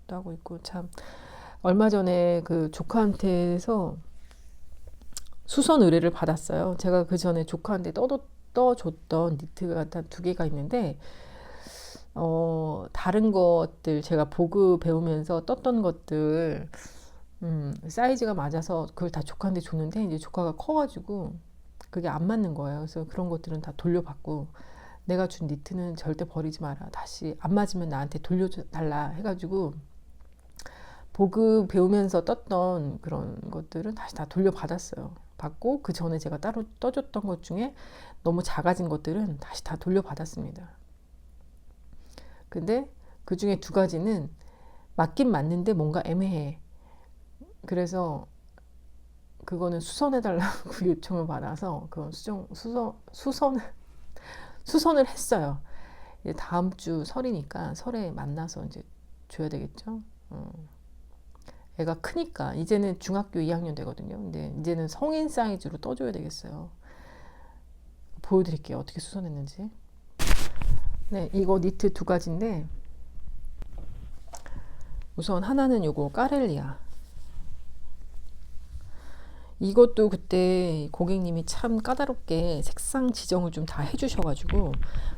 또 하고 있고, 참 얼마 전에 그 조카한테서 수선 의뢰를 받았어요. 제가 그 전에 조카한테 떠줬던 니트가 한 2개가 있는데 다른 것들 제가 보그 배우면서 떴던 것들 사이즈가 맞아서 그걸 다 조카한테 줬는데 이제 조카가 커가지고 그게 안 맞는 거예요. 그래서 그런 것들은 다 돌려받고, 내가 준 니트는 절대 버리지 마라. 다시 안 맞으면 나한테 돌려달라 해가지고 보그 배우면서 떴던 그런 것들은 다시 다 돌려받았어요. 받고 그 전에 제가 따로 떠줬던 것 중에 너무 작아진 것들은 다시 다 돌려받았습니다. 근데 그 중에 2가지는 맞긴 맞는데 뭔가 애매해. 그래서 그거는 수선해달라고 요청을 받아서 그건 수선을 했어요. 이제 다음 주 설이니까 설에 만나서 이제 줘야 되겠죠. 애가 크니까 이제는 중학교 2학년 되거든요. 근데 이제는 성인 사이즈로 떠줘야 되겠어요. 보여드릴게요. 어떻게 수선했는지. 네, 이거 니트 두 가지인데 우선 하나는 요거 까렐리아. 이것도 그때 고객님이 참 까다롭게 색상 지정을 좀 다 해주셔가지고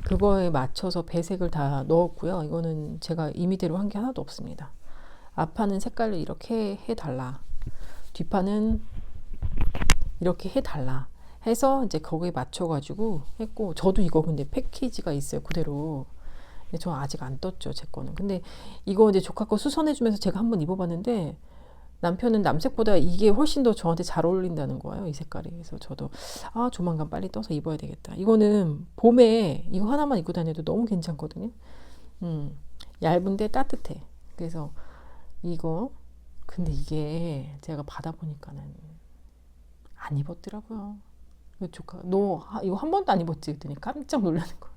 그거에 맞춰서 배색을 다 넣었고요. 이거는 제가 임의대로 한 게 하나도 없습니다. 앞판은 색깔을 이렇게 해달라. 뒷판은 이렇게 해달라. 해서 이제 거기에 맞춰가지고 했고, 저도 이거 근데 패키지가 있어요. 그대로. 근데 저 아직 안 떴죠. 제 거는. 근데 이거 이제 조카 거 수선해주면서 제가 한번 입어봤는데 남편은 남색보다 이게 훨씬 더 저한테 잘 어울린다는 거예요. 이 색깔이. 그래서 저도 조만간 빨리 떠서 입어야 되겠다. 이거는 봄에 이거 하나만 입고 다녀도 너무 괜찮거든요. 얇은데 따뜻해. 그래서 이거 근데 이게 제가 받아보니까는 안 입었더라고요. 조카 너 이거 한 번도 안 입었지? 그랬더니 깜짝 놀라는 거예요.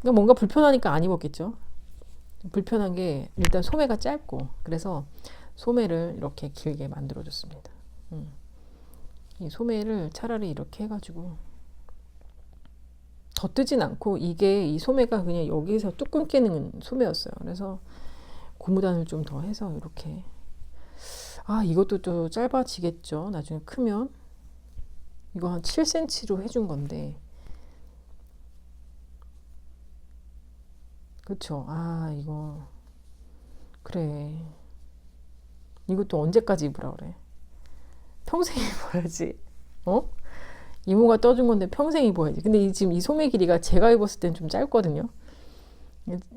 그러니까 뭔가 불편하니까 안 입었겠죠. 불편한 게 일단 소매가 짧고 그래서 소매를 이렇게 길게 만들어 줬습니다. 이 소매를 차라리 이렇게 해가지고 더 뜨진 않고 이게 이 소매가 그냥 여기서 뚜껑 깨는 소매였어요. 그래서 고무단을 좀 더 해서 이렇게 이것도 또 짧아지겠죠. 나중에 크면 이거 한 7cm로 해준 건데 그쵸. 이거 그래. 이것도 언제까지 입으라 그래? 평생 입어야지. 이모가 떠준 건데 평생 입어야지. 근데 지금 이 소매 길이가 제가 입었을 땐 좀 짧거든요.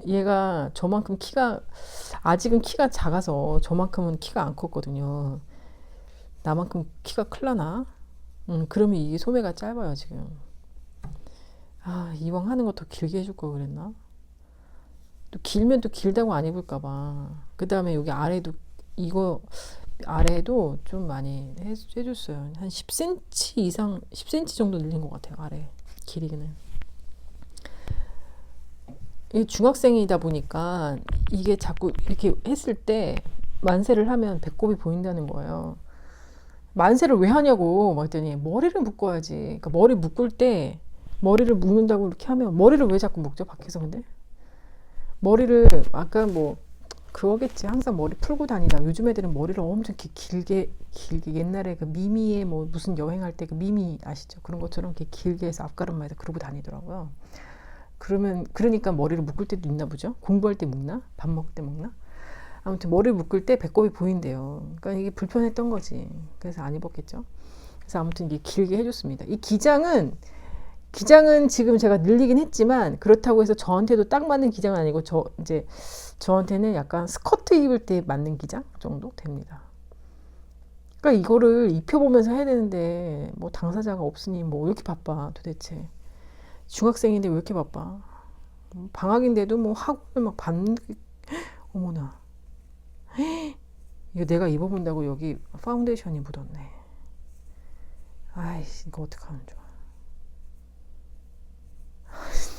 얘가 저만큼 아직은 키가 작아서 저만큼은 키가 안 컸거든요. 나만큼 키가 클라나? 그러면 이게 소매가 짧아요, 지금. 이왕 하는 거 더 길게 해줄 걸 그랬나? 또 길면 또 길다고 안 입을까봐. 그 다음에 여기 아래도, 이거 아래도 좀 많이 해줬어요. 한 10cm 이상, 10cm 정도 늘린 것 같아요, 아래 길이는. 중학생이다 보니까 이게 자꾸 이렇게 했을 때 만세를 하면 배꼽이 보인다는 거예요. 만세를 왜 하냐고 막 했더니 머리를 묶어야지. 그러니까 머리 묶을 때 머리를 묶는다고 이렇게 하면 머리를 왜 자꾸 묶죠? 밖에서 근데 머리를 아까 뭐 그거겠지. 항상 머리 풀고 다니다. 요즘 애들은 머리를 엄청 길게 옛날에 그 미미의 뭐 무슨 여행할 때 그 미미 아시죠? 그런 것처럼 이렇게 길게 해서 앞가름만 해서 그러고 다니더라고요. 그러니까 머리를 묶을 때도 있나 보죠. 공부할 때 묶나? 밥 먹을 때 묶나? 아무튼 머리를 묶을 때 배꼽이 보인대요. 그러니까 이게 불편했던 거지. 그래서 안 입었겠죠. 그래서 아무튼 이게 길게 해줬습니다. 이 기장은 지금 제가 늘리긴 했지만 그렇다고 해서 저한테도 딱 맞는 기장은 아니고 저한테는 약간 스커트 입을 때 맞는 기장 정도 됩니다. 그러니까 이거를 입혀보면서 해야 되는데 뭐 당사자가 없으니 뭐 왜 이렇게 바빠 도대체. 중학생인데 왜 이렇게 바빠? 방학인데도 뭐 학원을 막 받는 어머나. 이거 내가 입어본다고 여기 파운데이션이 묻었네. 아이씨 이거 어떡하면 좋아.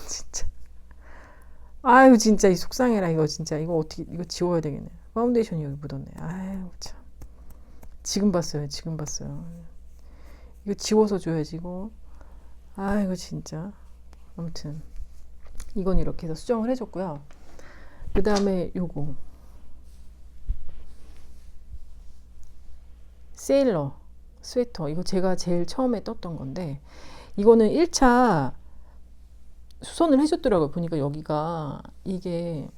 진짜. 아유 진짜 이 속상해라. 이거 진짜 이거 어떻게 이거 지워야 되겠네. 파운데이션이 여기 묻었네. 아유 참. 지금 봤어요. 이거 지워서 줘야지 이거. 이거 진짜. 아무튼 이건 이렇게 해서 수정을 해줬고요. 그 다음에 요거 세일러 스웨터 이거 제가 제일 처음에 떴던 건데 이거는 1차 수선을 해줬더라고요. 보니까 여기가 이게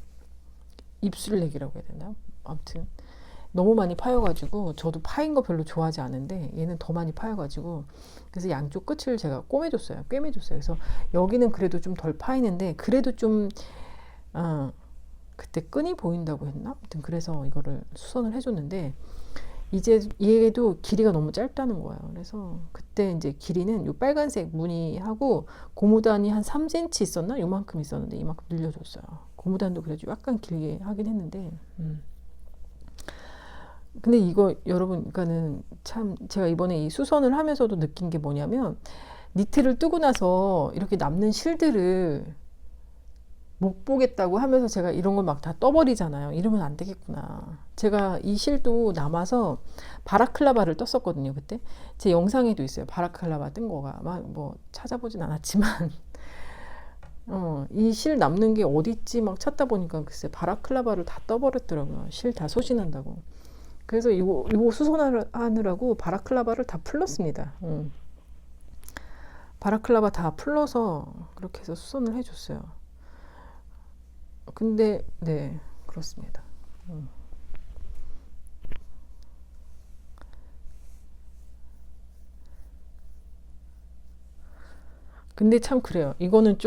입술렉이라고 해야 되나? 아무튼 너무 많이 파여가지고 저도 파인 거 별로 좋아하지 않은데 얘는 더 많이 파여가지고 그래서 양쪽 끝을 제가 꿰매줬어요. 그래서 여기는 그래도 좀 덜 파이는데 그래도 좀 그때 끈이 보인다고 했나? 아무튼 그래서 이거를 수선을 해줬는데 이제 얘도 길이가 너무 짧다는 거예요. 그래서 그때 이제 길이는 요 빨간색 무늬하고 고무단이 한 3cm 있었나? 요만큼 있었는데 이만큼 늘려줬어요. 고무단도 그래도 약간 길게 하긴 했는데 근데 이거 여러분 그러니까는 참 제가 이번에 이 수선을 하면서도 느낀 게 뭐냐면 니트를 뜨고 나서 이렇게 남는 실들을 못 보겠다고 하면서 제가 이런 걸 막 다 떠버리잖아요. 이러면 안 되겠구나. 제가 이 실도 남아서 바라클라바를 떴었거든요. 그때 제 영상에도 있어요. 바라클라바 뜬 거가 막 뭐 찾아보진 않았지만 이 실 남는 게 어디 있지 막 찾다 보니까 글쎄 바라클라바를 다 떠버렸더라고요. 실 다 소진한다고. 그래서 이거 수선하느라고 바라클라바를 다 풀렀습니다. 바라클라바 다 풀러서 그렇게 해서 수선을 해줬어요. 근데 네, 그렇습니다. 근데 참 그래요. 이거는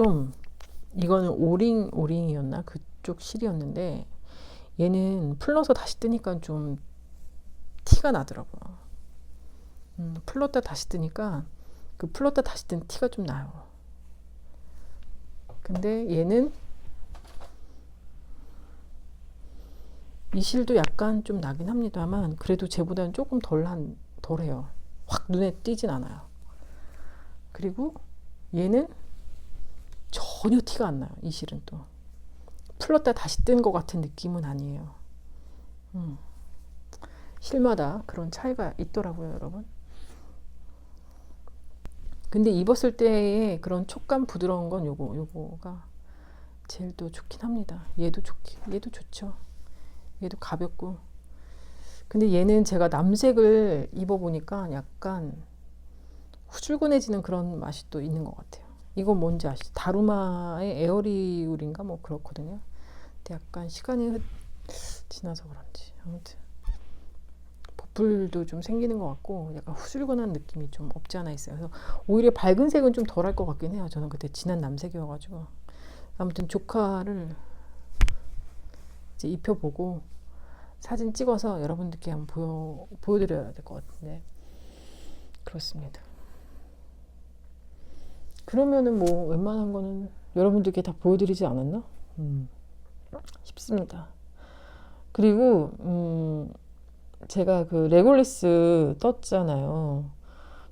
오링이었나? 그쪽 실이었는데 얘는 풀러서 다시 뜨니까 좀 티가 나더라고요. 풀렀다 다시 뜨니까 그 풀렀다 다시 뜬 티가 좀 나요. 근데 얘는 이 실도 약간 좀 나긴 합니다만 그래도 쟤보다는 조금 덜해요. 확 눈에 띄진 않아요. 그리고 얘는 전혀 티가 안 나요. 이 실은 또 풀렀다 다시 뜬 것 같은 느낌은 아니에요. 실마다 그런 차이가 있더라고요, 여러분. 근데 입었을 때의 그런 촉감 부드러운 건 요거가 제일 또 좋긴 합니다. 얘도 좋죠. 얘도 가볍고. 근데 얘는 제가 남색을 입어보니까 약간 후줄근해지는 그런 맛이 또 있는 것 같아요. 이거 뭔지 아시죠? 다루마의 에어리울인가 뭐 그렇거든요. 근데 약간 시간이 지나서 그런지 아무튼 보풀도 좀 생기는 것 같고 약간 후줄근한 느낌이 좀 없지 않아 있어요. 그래서 오히려 밝은 색은 좀 덜할 것 같긴 해요. 저는 그때 진한 남색이어가지고. 아무튼 조카를 이제 입혀보고 사진 찍어서 여러분들께 한번 보여드려야 될 것 같은데 그렇습니다. 그러면은 뭐 웬만한 거는 여러분들께 다 보여드리지 않았나 싶습니다. 그리고 제가 그 레골리스 떴잖아요.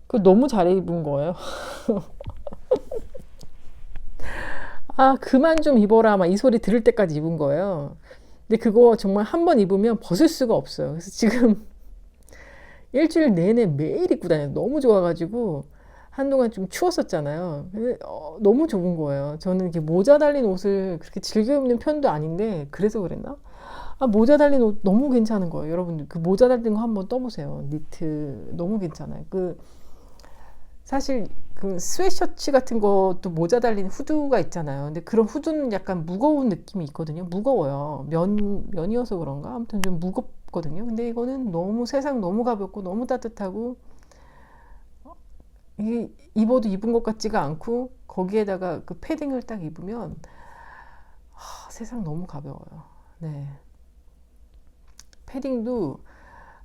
그 너무 잘 입은 거예요. 아, 그만 좀 입어라 막 이 소리 들을 때까지 입은 거예요. 근데 그거 정말 한 번 입으면 벗을 수가 없어요. 그래서 지금 일주일 내내 매일 입고 다녀요. 너무 좋아가지고 한동안 좀 추웠었잖아요. 근데 너무 좋은 거예요. 저는 이렇게 모자 달린 옷을 그렇게 즐겨 입는 편도 아닌데 그래서 그랬나? 아, 모자 달린 옷 너무 괜찮은 거예요. 여러분들 그 모자 달린 거 한번 떠보세요. 니트 너무 괜찮아요. 사실 그 스웨셔츠 같은 것도 모자 달린 후드가 있잖아요. 근데 그런 후드는 약간 무거운 느낌이 있거든요. 무거워요. 면이어서 그런가? 아무튼 좀 무겁거든요. 근데 이거는 세상 너무 가볍고 너무 따뜻하고 이게 입어도 입은 것 같지가 않고 거기에다가 그 패딩을 딱 입으면 세상 너무 가벼워요. 네.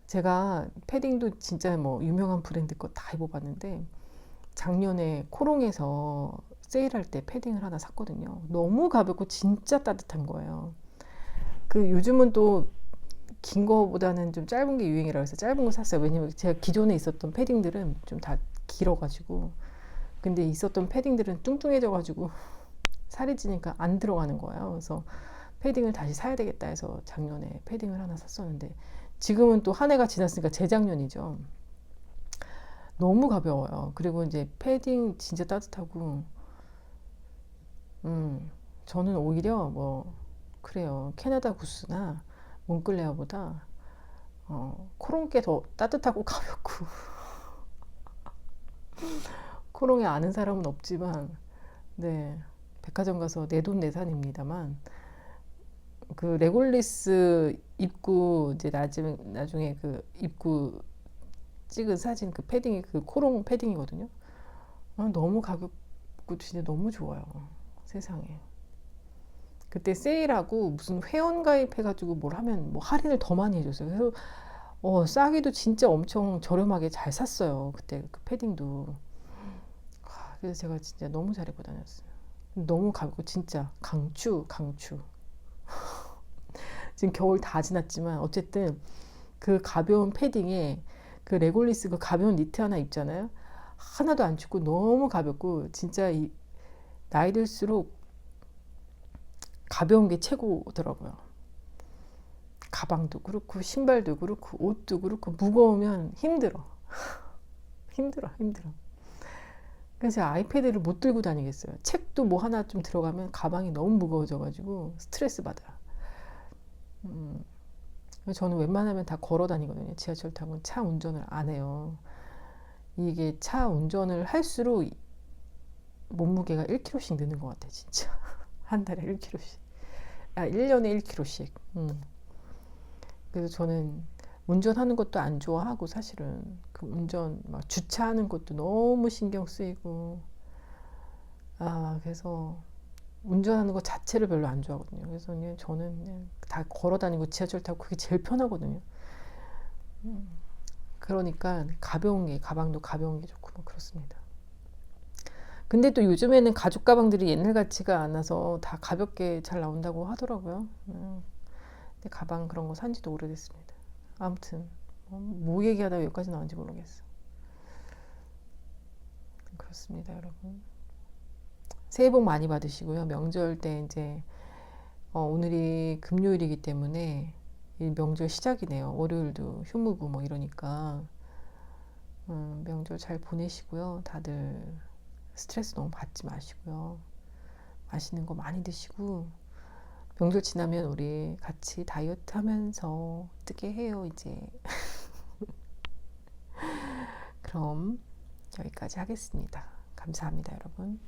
제가 패딩도 진짜 뭐 유명한 브랜드 거 다 입어봤는데 작년에 코롱에서 세일할 때 패딩을 하나 샀거든요. 너무 가볍고 진짜 따뜻한 거예요. 요즘은 또 긴 거보다는 좀 짧은 게 유행이라고 해서 짧은 거 샀어요. 왜냐면 제가 기존에 있었던 패딩들은 좀 다 길어가지고 근데 있었던 패딩들은 뚱뚱해져가지고 살이 찌니까 안 들어가는 거예요. 그래서 패딩을 다시 사야 되겠다 해서 작년에 패딩을 하나 샀었는데 지금은 또 한 해가 지났으니까 재작년이죠. 너무 가벼워요. 그리고 이제 패딩 진짜 따뜻하고 저는 오히려 뭐 그래요. 캐나다 구스나 몽클레어보다 코롱 게 더 따뜻하고 가볍고 코롱에 아는 사람은 없지만 네, 백화점 가서 내 돈 내산입니다만 그 레골리스 입고 이제 나중에 그 입고 찍은 사진 그 패딩이 그 코롱 패딩이거든요. 너무 가볍고 진짜 너무 좋아요. 세상에. 그때 세일하고 무슨 회원 가입해가지고 뭘 하면 뭐 할인을 더 많이 해줬어요. 그래서 싸기도 진짜 엄청 저렴하게 잘 샀어요. 그때 그 패딩도. 그래서 제가 진짜 너무 잘 입고 다녔어요. 너무 가볍고 진짜 강추. 지금 겨울 다 지났지만 어쨌든 그 가벼운 패딩에 그 레골리스 그 가벼운 니트 하나 입잖아요. 하나도 안 춥고 너무 가볍고 진짜 나이 들수록 가벼운 게 최고더라고요. 가방도 그렇고 신발도 그렇고 옷도 그렇고 무거우면 힘들어. 힘들어. 그래서 아이패드를 못 들고 다니겠어요. 책도 뭐 하나 좀 들어가면 가방이 너무 무거워져가지고 스트레스 받아요. 저는 웬만하면 다 걸어 다니거든요. 지하철 타고 차 운전을 안 해요. 이게 차 운전을 할수록 몸무게가 1kg씩 느는 것 같아, 진짜. 한 달에 1kg씩. 1년에 1kg씩. 그래서 저는 운전하는 것도 안 좋아하고, 사실은 그 운전 막 주차하는 것도 너무 신경 쓰이고, 그래서 운전하는 것 자체를 별로 안 좋아하거든요. 그래서 그냥 저는 그냥 다 걸어 다니고 지하철 타고 그게 제일 편하거든요. 그러니까 가벼운 게, 가방도 가벼운 게 좋고 뭐 그렇습니다. 근데 또 요즘에는 가죽 가방들이 옛날 같지가 않아서 다 가볍게 잘 나온다고 하더라고요. 근데 가방 그런 거 산 지도 오래됐습니다. 아무튼 뭐 얘기하다가 여기까지 나온지 모르겠어. 그렇습니다, 여러분. 새해 복 많이 받으시고요. 명절 때 이제 오늘이 금요일이기 때문에 이 명절 시작이네요. 월요일도 휴무고 뭐 이러니까 명절 잘 보내시고요. 다들 스트레스 너무 받지 마시고요. 맛있는 거 많이 드시고, 명절 지나면 우리 같이 다이어트 하면서 뜨게 해요, 이제. 그럼 여기까지 하겠습니다. 감사합니다, 여러분.